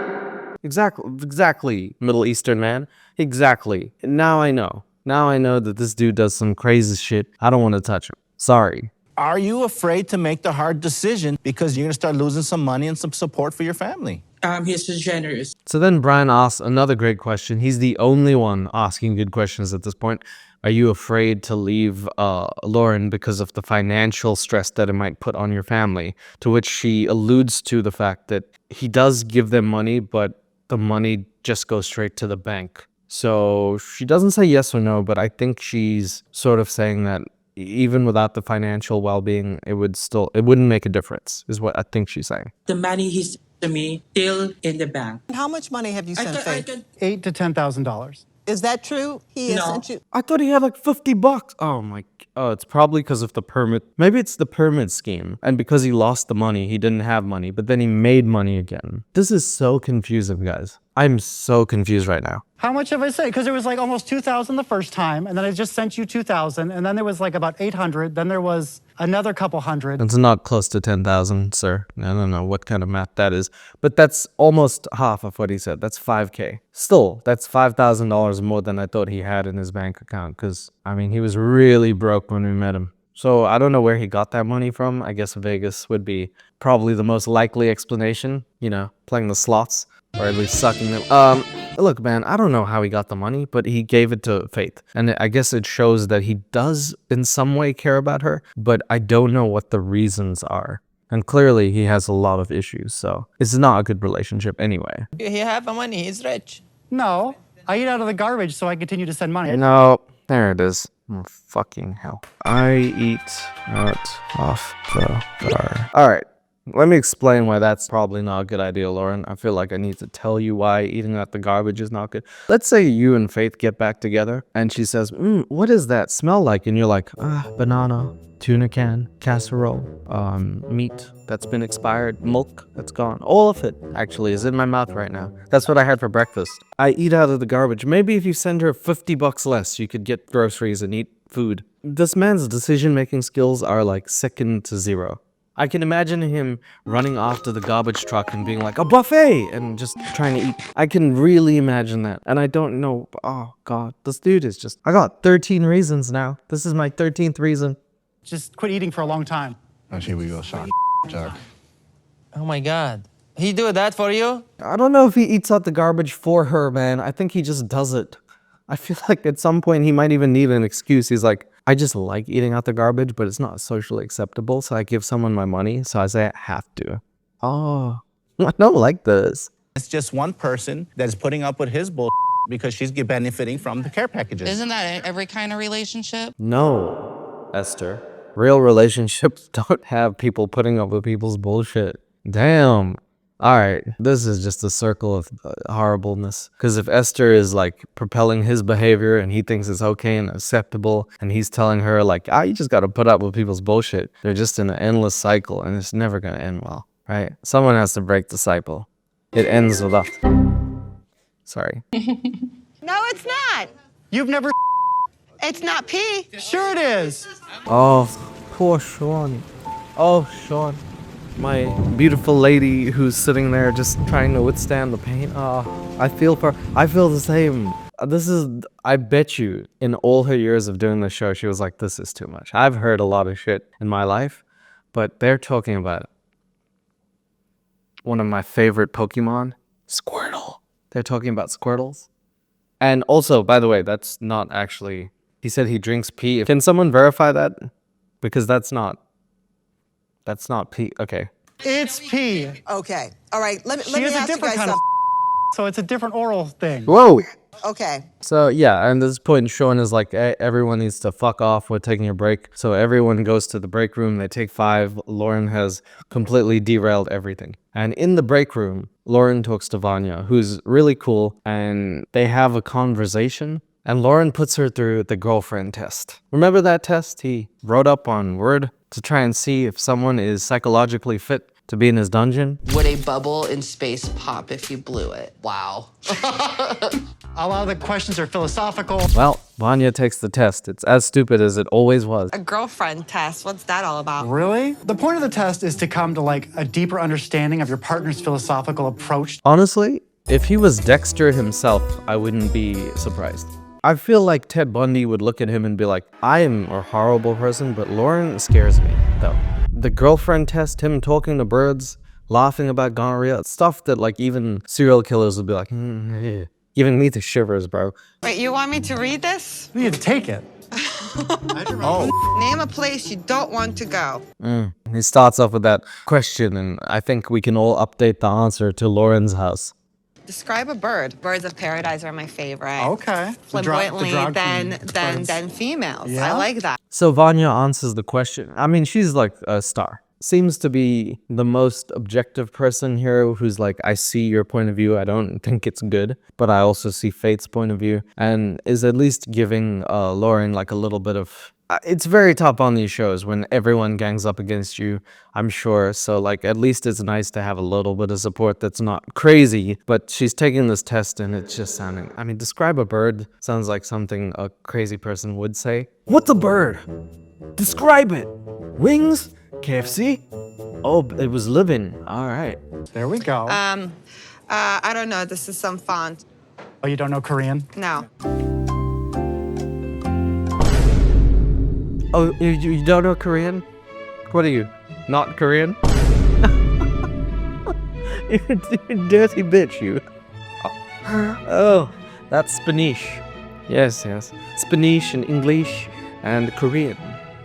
Middle Eastern man. Exactly. Now I know. Now I know that this dude does some crazy shit. I don't want to touch him. Sorry. Are you afraid to make the hard decision because you're going to start losing some money and some support for your family? He's just generous. So then Brian asks another great question. He's the only one asking good questions at this point. Are you afraid to leave Loren because of the financial stress that it might put on your family? To which she alludes to the fact that he does give them money, but the money just goes straight to the bank. So she doesn't say yes or no, but I think she's sort of saying that even without the financial well-being, it wouldn't make a difference, is what I think she's saying. The money he sent to me still in the bank. How much money have you sent, Faith? $8,000 to $10,000. Is that true? He has No. sent you. I thought he had like $50. Oh, it's probably because of the permit. Maybe it's the permit scheme. And because he lost the money, he didn't have money, but then he made money again. This is so confusing, guys. I'm so confused right now. How much have I said? Because there was like almost 2,000 the first time, and then I just sent you 2,000, and then there was like about 800. Then there was another couple hundred. It's not close to 10,000, sir. I don't know what kind of math that is, but that's almost half of what he said. That's $5,000. Still, that's $5,000 more than I thought he had in his bank account, because, he was really broke when we met him. So I don't know where he got that money from. I guess Vegas would be probably the most likely explanation, playing the slots. or at least sucking them. Look, man, I don't know how he got the money, but he gave it to Faith. And I guess it shows that he does in some way care about her, but I don't know what the reasons are. And clearly he has a lot of issues, so it's not a good relationship anyway. He have money, he's rich. No, I eat out of the garbage so I continue to send money. No, there it is. Oh, fucking hell. I eat out of the jar. Alright. Let me explain why that's probably not a good idea, Loren. I feel like I need to tell you why eating out the garbage is not good. Let's say you and Faith get back together and she says, what does that smell like? And you're like, banana, tuna can, casserole, meat that's been expired, milk that's gone. All of it, actually, is in my mouth right now. That's what I had for breakfast. I eat out of the garbage. Maybe if you send her $50 less, you could get groceries and eat food. This man's decision-making skills are like second to zero. I can imagine him running off to the garbage truck and being like, a buffet! And just trying to eat. I can really imagine that. And I don't know, oh god, this dude is just, I got 13 reasons now. This is my 13th reason. Just quit eating for a long time. Oh, here we go, Sean. Jack. Oh my god. He do that for you? I don't know if he eats out the garbage for her, man. I think he just does it. I feel like at some point he might even need an excuse. He's like, I just like eating out the garbage, but it's not socially acceptable, so I give someone my money, so I say I have to. Oh, I don't like this. It's just one person that is putting up with his bull because she's benefiting from the care packages. Isn't that every kind of relationship? No, Esther. Real relationships don't have people putting up with people's bullshit. Damn. All right, this is just a circle of horribleness. Because if Esther is like propelling his behavior and he thinks it's okay and acceptable, and he's telling her like, you just got to put up with people's bullshit, they're just in an endless cycle and it's never going to end well, right? Someone has to break the cycle. It ends with us. Sorry. No, it's not. You've never. It's not pee. Sure it is. Oh, poor Sean. Oh, Sean. My beautiful lady who's sitting there just trying to withstand the pain. I feel the same. I bet you in all her years of doing the show, she was like, this is too much. I've heard a lot of shit in my life, but they're talking about one of my favorite Pokemon, Squirtle. They're talking about Squirtles. And also, by the way, that's not actually, he said he drinks pee. Can someone verify that? Because that's not pee. Okay. It's pee. Okay. All right. Let me She has a ask you different guys kind of something. so it's a different oral thing. Whoa. Okay. So yeah, and this point, Sean is like, everyone needs to fuck off. We're taking a break. So everyone goes to the break room. They take 5. Loren has completely derailed everything. And in the break room, Loren talks to Vanya, who's really cool, and they have a conversation. And Loren puts her through the girlfriend test. Remember that test he wrote up on Word to try and see if someone is psychologically fit to be in his dungeon? Would a bubble in space pop if you blew it? Wow. A lot of the questions are philosophical. Well, Vanya takes the test. It's as stupid as it always was. A girlfriend test. What's that all about? Really? The point of the test is to come to like a deeper understanding of your partner's philosophical approach. Honestly, if he was Dexter himself, I wouldn't be surprised. I feel like Ted Bundy would look at him and be like, I am a horrible person, but Loren scares me, though. The girlfriend test, him talking to birds, laughing about gonorrhea, stuff that like even serial killers would be like, giving me the shivers, bro. Wait, you want me to read this? You need to take it. Name a place you don't want to go. He starts off with that question, and I think we can all update the answer to Loren's house. Describe a bird. Birds of paradise are my favorite. Okay. Flamboyantly than females. Yeah? I like that. So Vanya answers the question. I mean, she's like a star. Seems to be the most objective person here who's like, I see your point of view. I don't think it's good, but I also see Fate's point of view, and is at least giving Loren like a little bit of... It's very tough on these shows when everyone gangs up against you, I'm sure. So like, at least it's nice to have a little bit of support that's not crazy, but she's taking this test and it's just sounding... I mean, describe a bird sounds like something a crazy person would say. What's a bird? Describe it. Wings? KFC? Oh, it was living. All right. There we go. I don't know. This is some font. Oh, you don't know Korean? No. Oh, you don't know Korean? What are you, not Korean? You dirty bitch, you. Oh, that's Spanish. Yes, yes. Spanish and English and Korean.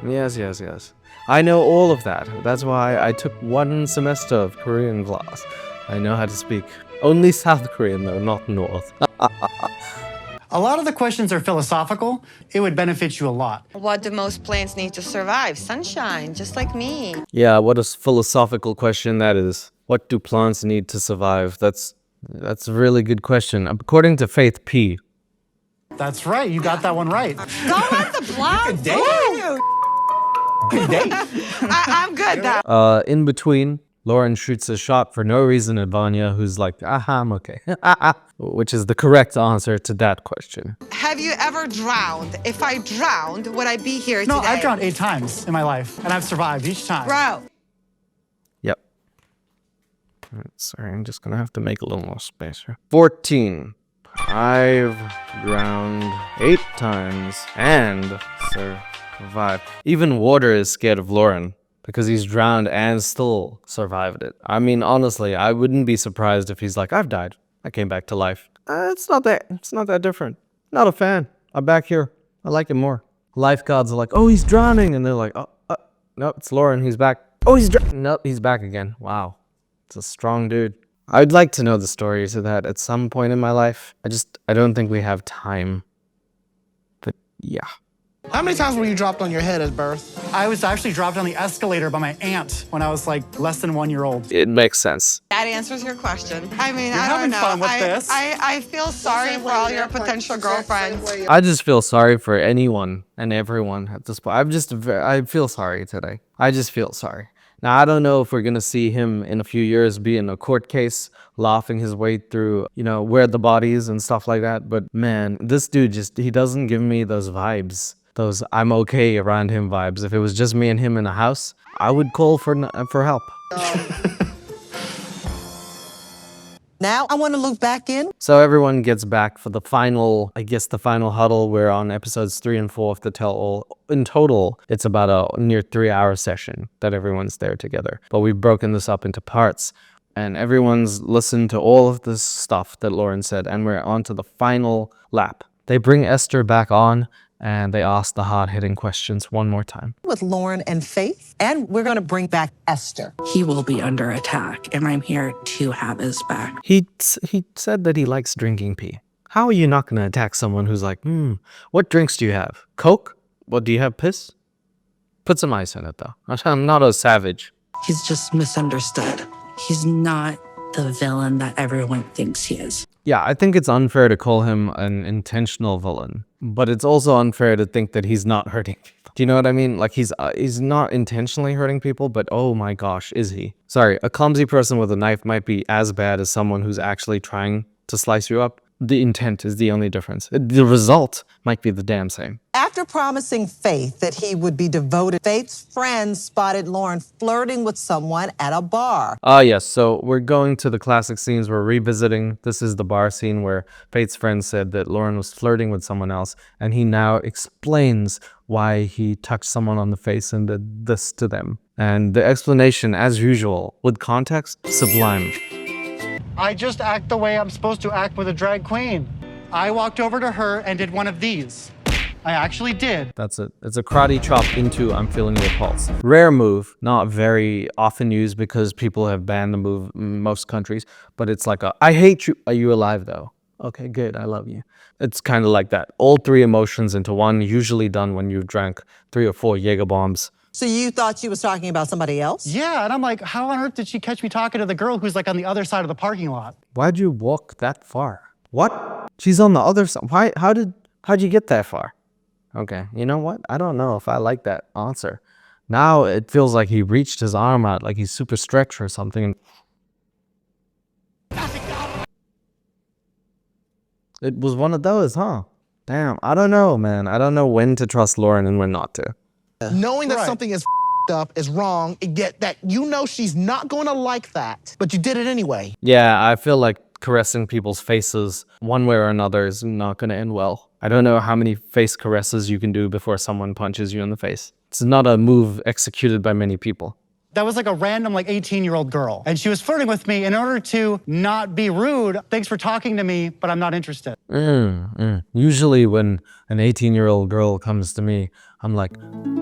Yes, yes, yes. I know all of that. That's why I took 1 semester of Korean class. I know how to speak. Only South Korean, though, not North. A lot of the questions are philosophical. It would benefit you a lot. What do most plants need to survive? Sunshine, just like me. Yeah, what a philosophical question that is. What do plants need to survive? That's a really good question. According to Faith P. That's right. You got that one right. Don't let the blonde fool you. I'm good now. In between, Loren shoots a shot for no reason at Vanya, who's like, aha, I'm okay. Which is the correct answer to that question. Have you ever drowned? If I drowned, would I be here No, today? I've drowned 8 times in my life, and I've survived each time. Bro. Yep. Sorry, I'm just gonna have to make a little more space here. 14. I've drowned 8 times and survived. Even water is scared of Loren because he's drowned and still survived it. I mean, honestly, I wouldn't be surprised if he's like, I've died. I came back to life. It's not that different. Not a fan. I'm back here. I like it more. Lifeguards are like, oh, he's drowning. And they're like, nope, it's Loren. He's back. Oh, nope, he's back again. Wow. It's a strong dude. I'd like to know the story to that at some point in my life. I don't think we have time. But yeah. How many times were you dropped on your head at birth? I was actually dropped on the escalator by my aunt when I was like less than 1 year old. It makes sense. That answers your question. I mean, You're I don't having know. fun with this. I feel sorry for all your potential girlfriends. I just feel sorry for anyone and everyone at this point. I feel sorry today. I just feel sorry. Now, I don't know if we're going to see him in a few years be in a court case, laughing his way through, where the bodies and stuff like that. But man, this dude he doesn't give me those vibes. Those I'm okay around him vibes. If it was just me and him in a house, I would call for help. Now I want to look back in. So everyone gets back for the final huddle. We're on episodes 3 and 4 of the tell-all. In total, it's about a near 3-hour session that everyone's there together. But we've broken this up into parts. And everyone's listened to all of this stuff that Loren said. And we're on to the final lap. They bring Esther back on. And they ask the hard-hitting questions one more time. With Loren and Faith. And we're going to bring back Esther. He will be under attack, and I'm here to have his back. He said that he likes drinking pee. How are you not going to attack someone who's like, what drinks do you have? Coke? What, do you have piss? Put some ice in it, though. I'm not a savage. He's just misunderstood. He's not the villain that everyone thinks he is. Yeah, I think it's unfair to call him an intentional villain, but it's also unfair to think that he's not hurting people. Do you know what I mean? Like he's not intentionally hurting people, but oh my gosh, is he? Sorry, a clumsy person with a knife might be as bad as someone who's actually trying to slice you up. The intent is the only difference. The result might be the damn same. After promising Faith that he would be devoted, Faith's friends spotted Loren flirting with someone at a bar. Yes, so we're going to the classic scenes we're revisiting. This is the bar scene where Faith's friend said that Loren was flirting with someone else, and he now explains why he touched someone on the face and did this to them. And the explanation, as usual, with context, sublime. I just act the way I'm supposed to act with a drag queen. I walked over to her and did one of these. I actually did. That's it. It's a karate chop into I'm feeling your pulse. Rare move, not very often used because people have banned the move in most countries, but it's like I hate you. Are you alive though? Okay, good. I love you. It's kind of like that. All 3 emotions into one, usually done when you've drank 3 or 4 Jaeger bombs. So you thought she was talking about somebody else? Yeah, and I'm like, how on earth did she catch me talking to the girl who's like on the other side of the parking lot? Why'd you walk that far? What? She's on the other side. Why? How'd you get that far? Okay, you know what? I don't know if I like that answer. Now it feels like he reached his arm out, like he's super stretched or something. It was one of those, huh? Damn, I don't know, man. I don't know when to trust Loren and when not to. Knowing that something is up is wrong, and yet that she's not going to like that, but you did it anyway. Yeah, I feel like caressing people's faces one way or another is not going to end well. I don't know how many face caresses you can do before someone punches you in the face. It's not a move executed by many people. That was like a random 18-year-old girl. And she was flirting with me in order to not be rude. Thanks for talking to me, but I'm not interested. Usually when an 18-year-old girl comes to me, I'm like,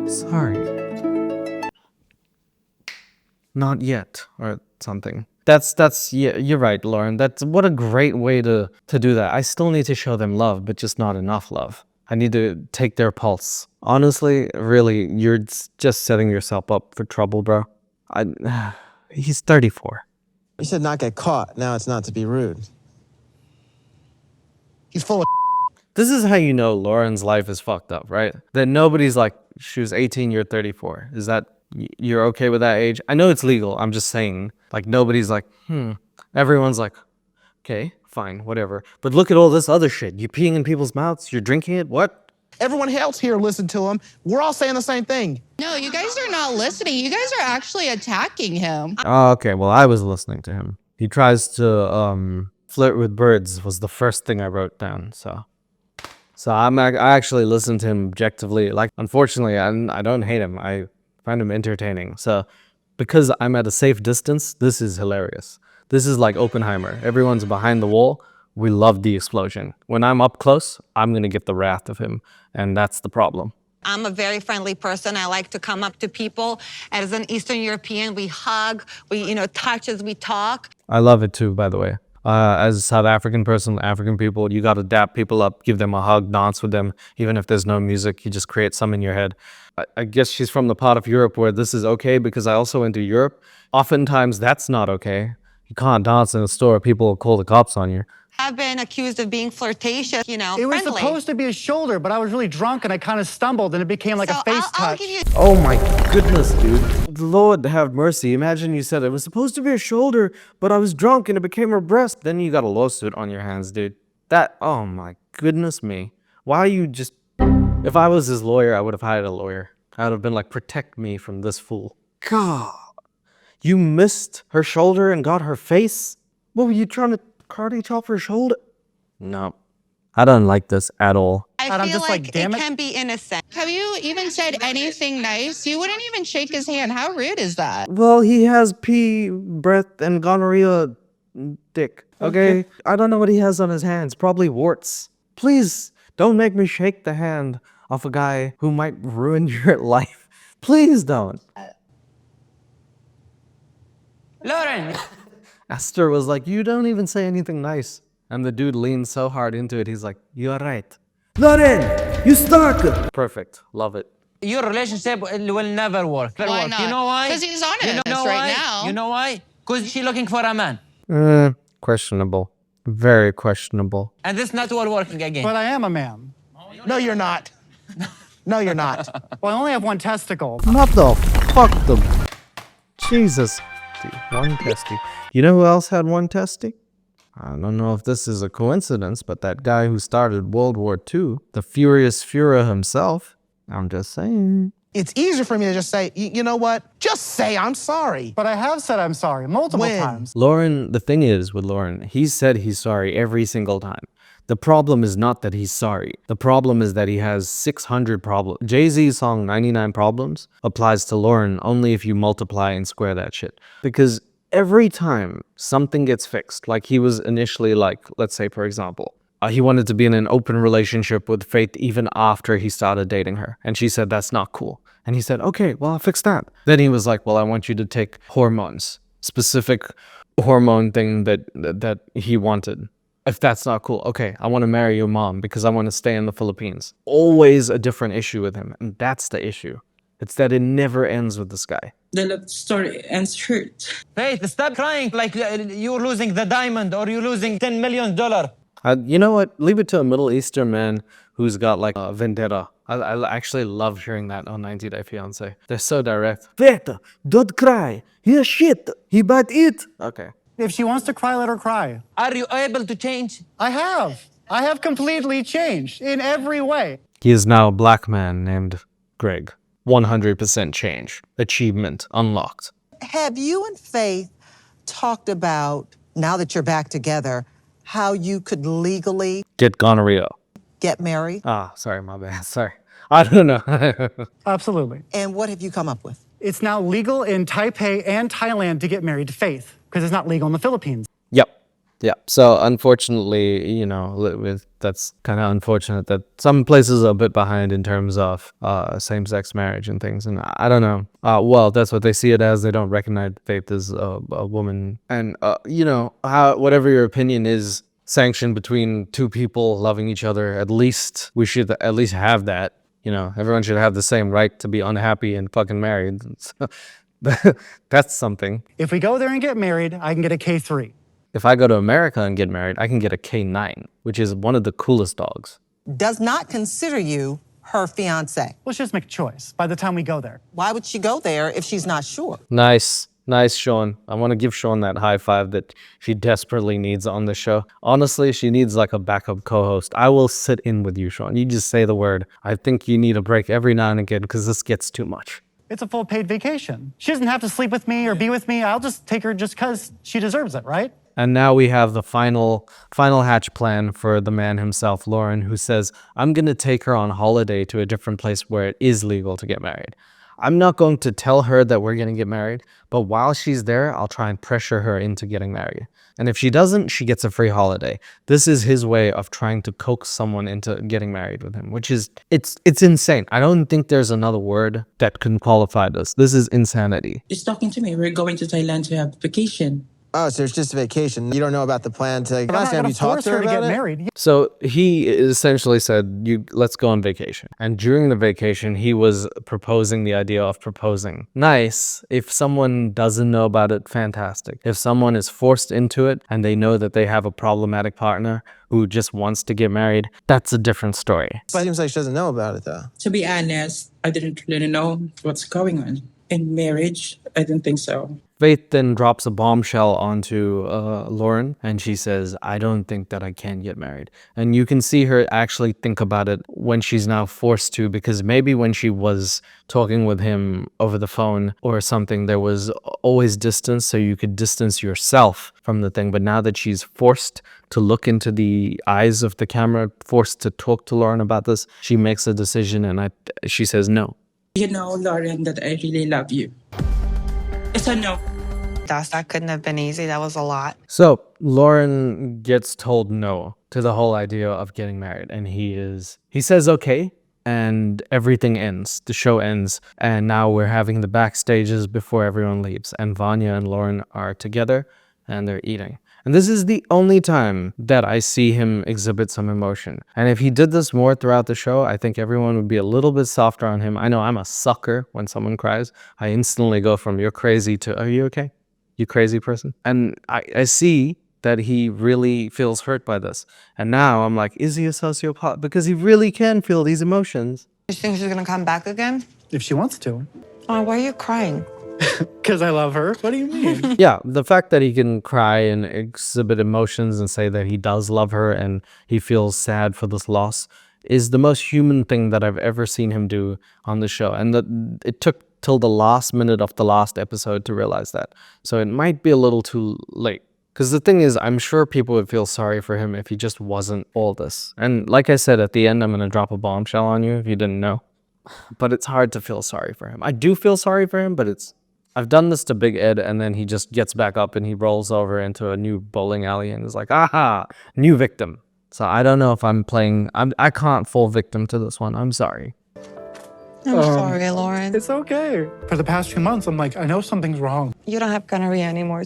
sorry. Not yet, or something. Yeah, you're right, Loren. That's what a great way to do that. I still need to show them love, but just not enough love. I need to take their pulse. Honestly, really, you're just setting yourself up for trouble, bro. He's 34. You said not get caught. Now it's not to be rude. He's full of This is how you know Loren's life is fucked up, right? That nobody's like, she was 18, you're 34. Is that, you're okay with that age? I know it's legal. I'm just saying, like, nobody's like, Everyone's like, okay, fine, whatever. But look at all this other shit. You're peeing in people's mouths. You're drinking it. What? Everyone else here listened to him. We're all saying the same thing. No, you guys are not listening. You guys are actually attacking him. Oh, okay. Well, I was listening to him. He tries to flirt with birds was the first thing I wrote down. So I actually listened to him objectively. Like, unfortunately, I don't hate him. I find him entertaining. So because I'm at a safe distance, this is hilarious. This is like Oppenheimer. Everyone's behind the wall. We love the explosion. When I'm up close, I'm gonna get the wrath of him, and that's the problem. I'm a very friendly person. I like to come up to people. As an Eastern European, we hug, we touch as we talk. I love it too, by the way. As a South African person, African people, you gotta dap people up, give them a hug, dance with them. Even if there's no music, you just create some in your head. I guess she's from the part of Europe where this is okay, because I also went to Europe. Oftentimes, that's not okay. You can't dance in a store, people will call the cops on you. I've been accused of being flirtatious, It was friendly. supposed to be a shoulder, but I was really drunk and I kind of stumbled and it became like a face I'll touch. give you... Oh my goodness, dude. Lord have mercy. Imagine you said it was supposed to be a shoulder, but I was drunk and it became a breast. Then you got a lawsuit on your hands, dude. Oh my goodness me. Why are you just... If I was his lawyer, I would have hired a lawyer. I would have been like, protect me from this fool. God. You missed her shoulder and got her face? What were you trying to karate chop her shoulder? No. I don't like this at all. I feel like it can be innocent. Have you even said anything nice? You wouldn't even shake his hand. How rude is that? Well, he has pee, breath, and gonorrhea dick, okay? I don't know what he has on his hands. Probably warts. Please, don't make me shake the hand of a guy who might ruin your life. Please don't. Loren! Esther was like, you don't even say anything nice. And the dude leaned so hard into it, he's like, you're right. Loren, you stuck! Perfect. Love it. Your relationship will never work. Why not? You know why? Because he's honest you know right why? now. You know why? Because she's looking for a man. Questionable. Very questionable. And this not all working again. But I am a man. No, you're not. No, you're not. Well, I only have one testicle. Not the fuck the... Jesus. One testy. You know who else had one testy? I don't know if this is a coincidence, but that guy who started World War II, the Furious Führer himself, I'm just saying. It's easier for me to just say, you know what? Just say I'm sorry. But I have said I'm sorry multiple times. Loren, the thing is with Loren, he said he's sorry every single time. The problem is not that he's sorry. The problem is that he has 600 problems. Jay-Z's song 99 Problems applies to Loren only if you multiply and square that shit. Because every time something gets fixed, like he was initially like, let's say for example, he wanted to be in an open relationship with Faith even after he started dating her. And she said, that's not cool. And he said, okay, well, I'll fix that. Then he was like, well, I want you to take hormones, specific hormone thing that he wanted. If that's not cool, okay, I want to marry your mom because I want to stay in the Philippines. Always a different issue with him. And that's the issue. It's that it never ends with this guy. The love story ends hurt. Faith, stop crying like you're losing the diamond or you're losing $10 million. You know what? Leave it to a Middle Eastern man who's got like a vendetta. I actually love hearing that on 90 Day Fiance. They're so direct. Faith, don't cry. He shit. He bite it. Okay. If she wants to cry, let her cry. Are you able to change? I have. I have completely changed in every way. He is now a black man named Greg. 100% change. Achievement unlocked. Have you and Faith talked about, now that you're back together, how you could legally Get gonorrhea. get married? Ah, sorry, my bad. Sorry. I don't know. Absolutely. And what have you come up with? It's now legal in Taipei and Thailand to get married to Faith because it's not legal in the Philippines. Yep. Yeah. So unfortunately, you know, that's kind of unfortunate that some places are a bit behind in terms of same-sex marriage and things. And I don't know. Well, that's what they see it as. They don't recognize Faith as a woman. And you know, whatever your opinion is, sanctioned between two people loving each other. At least we should at least have that. You know, everyone should have the same right to be unhappy and fucking married. So, that's something. If we go there and get married, I can get a K3. If I go to America and get married, I can get a K9, which is one of the coolest dogs. Does not consider you her fiance. Let's just make a choice by the time we go there. Why would she go there if she's not sure? Nice. Nice, Sean. I want to give Sean that high five that she desperately needs on the show. Honestly, she needs like a backup co-host. I will sit in with you, Sean. You just say the word. I think you need a break every now and again because this gets too much. It's a full paid vacation. She doesn't have to sleep with me or be with me. I'll just take her just because she deserves it, right? And now we have the final hatch plan for the man himself, Loren, who says, I'm going to take her on holiday to a different place where it is legal to get married. I'm not going to tell her that we're going to get married, but while she's there, I'll try and pressure her into getting married. And if she doesn't, she gets a free holiday. This is his way of trying to coax someone into getting married with him, which is, it's insane. I don't think there's another word that can qualify this. This is insanity. He's talking to me. We're going to Thailand to have vacation. Oh, so it's just a vacation. You don't know about the plan to... I'm not going to force her to get married. So he essentially said, let's go on vacation. And during the vacation, he was proposing the idea of proposing. Nice. If someone doesn't know about it, fantastic. If someone is forced into it and they know that they have a problematic partner who just wants to get married, that's a different story. But it seems like she doesn't know about it, though. To be honest, I didn't really know what's going on. In marriage, I didn't think so. Faith then drops a bombshell onto Loren, and she says, I don't think that I can get married. And you can see her actually think about it when she's now forced to, because maybe when she was talking with him over the phone or something, there was always distance, so you could distance yourself from the thing. But now that she's forced to look into the eyes of the camera, forced to talk to Loren about this, she makes a decision, and she says no. You know, Loren, that I really love you. It's a no. That couldn't have been easy. That was a lot. So Loren gets told no to the whole idea of getting married, and he says okay, and everything ends. The show ends, and now we're having the backstages before everyone leaves, and Vanya and Loren are together, and they're eating. And this is the only time that I see him exhibit some emotion. And if he did this more throughout the show, I think everyone would be a little bit softer on him. I know I'm a sucker when someone cries. I instantly go from you're crazy to are you okay? You crazy person? And I see that he really feels hurt by this. And now I'm like, is he a sociopath? Because he really can feel these emotions. You think she's gonna come back again? If she wants to. Oh, why are you crying? Because I love her. What do you mean? Yeah, the fact that he can cry and exhibit emotions and say that he does love her and he feels sad for this loss is the most human thing that I've ever seen him do on the show. And it took till the last minute of the last episode to realize that. So it might be a little too late. Because the thing is, I'm sure people would feel sorry for him if he just wasn't all this. And like I said, at the end, I'm going to drop a bombshell on you if you didn't know. But it's hard to feel sorry for him. I do feel sorry for him, but I've done this to Big Ed, and then he just gets back up and he rolls over into a new bowling alley and is like, aha, new victim. So I don't know if I can't fall victim to this one. I'm sorry. I'm sorry, Loren. It's okay. For the past few months, I'm like, I know something's wrong. You don't have gonorrhea anymore.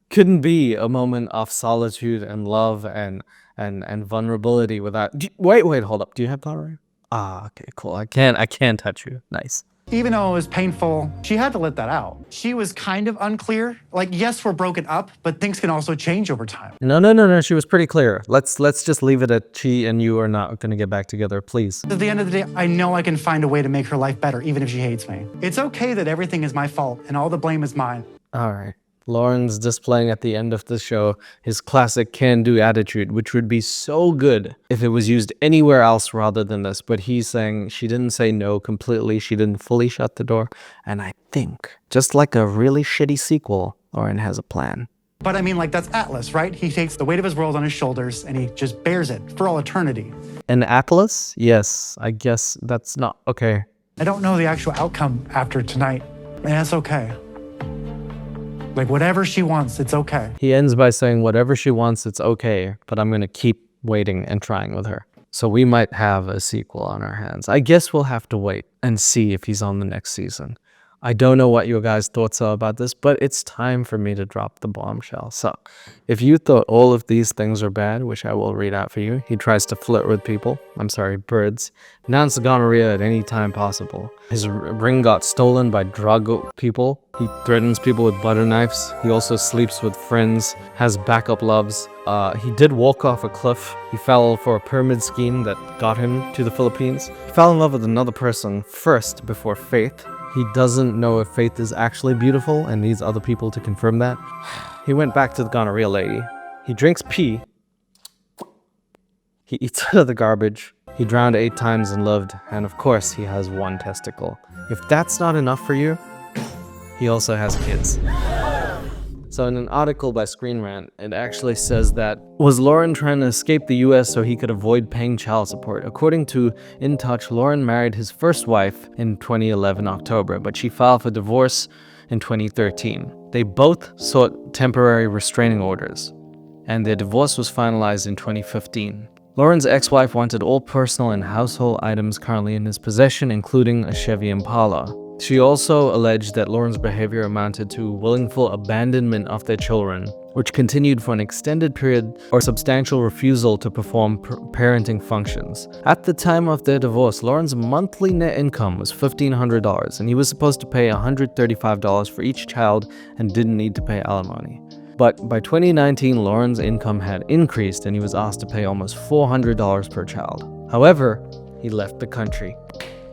Couldn't be a moment of solitude and love and vulnerability without... Wait, hold up. Do you have gonorrhea? Okay, cool. I can't touch you. Nice. Even though it was painful, she had to let that out. She was kind of unclear. Like, yes, we're broken up, but things can also change over time. No. She was pretty clear. Let's just leave it at she and you are not going to get back together, please. At the end of the day, I know I can find a way to make her life better, even if she hates me. It's okay that everything is my fault and all the blame is mine. All right. Loren's displaying at the end of the show his classic can-do attitude, which would be so good if it was used anywhere else rather than this. But he's saying she didn't say no completely. She didn't fully shut the door. And I think, just like a really shitty sequel, Loren has a plan. But I mean, like, that's Atlas, right? He takes the weight of his world on his shoulders and he just bears it for all eternity. An Atlas? Yes, I guess that's not okay. I don't know the actual outcome after tonight, and that's okay. Like, whatever she wants, it's okay. He ends by saying, whatever she wants, it's okay, but I'm gonna keep waiting and trying with her. So we might have a sequel on our hands. I guess we'll have to wait and see if he's on the next season. I don't know what your guys' thoughts are about this, but it's time for me to drop the bombshell. So, if you thought all of these things are bad, which I will read out for you, he tries to flirt with people. I'm sorry, birds. Announced gonorrhea at any time possible. His ring got stolen by drug people. He threatens people with butter knives. He also sleeps with friends, has backup loves. He did walk off a cliff. He fell for a pyramid scheme that got him to the Philippines. He fell in love with another person first before Faith. He doesn't know if Faith is actually beautiful and needs other people to confirm that. He went back to the gonorrhea lady. He drinks pee. He eats out of the garbage. He drowned 8 times and lived. And of course, he has 1 testicle. If that's not enough for you, he also has kids. So in an article by Screen Rant, it actually says that, was Loren trying to escape the US so he could avoid paying child support? According to In Touch, Loren married his first wife in 2011 October, but she filed for divorce in 2013. They both sought temporary restraining orders, and their divorce was finalized in 2015. Loren's ex-wife wanted all personal and household items currently in his possession, including a Chevy Impala. She also alleged that Loren's behavior amounted to willful abandonment of their children, which continued for an extended period, or substantial refusal to perform parenting functions. At the time of their divorce, Loren's monthly net income was $1,500, and he was supposed to pay $135 for each child and didn't need to pay alimony. But by 2019, Loren's income had increased and he was asked to pay almost $400 per child. However, he left the country.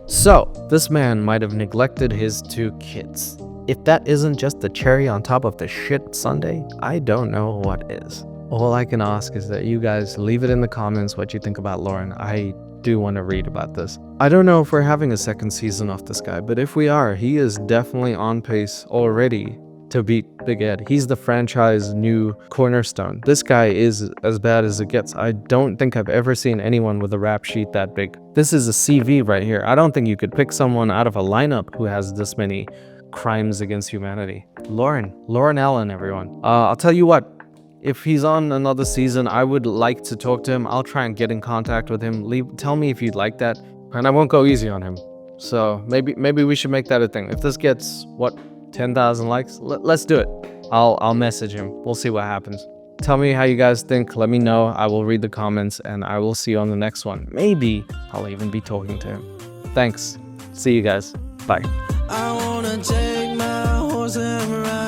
So, this man might have neglected his 2 kids. If that isn't just the cherry on top of the shit sundae, I don't know what is. All I can ask is that you guys leave it in the comments what you think about Loren. I do want to read about this. I don't know if we're having a 2nd season of this guy, but if we are, he is definitely on pace already to beat Big Ed. He's the franchise new cornerstone. This guy is as bad as it gets. I don't think I've ever seen anyone with a rap sheet that big. This is a CV right here. I don't think you could pick someone out of a lineup who has this many crimes against humanity. Loren Allen, everyone. I'll tell you what, if he's on another season, I would like to talk to him. I'll try and get in contact with him. Tell me if you'd like that, and I won't go easy on him. So maybe we should make that a thing. If this gets, what, 10,000 likes? Let's do it. I'll message him. We'll see what happens. Tell me how you guys think. Let me know. I will read the comments and I will see you on the next one. Maybe I'll even be talking to him. Thanks. See you guys. Bye. I wanna take my horse and ride.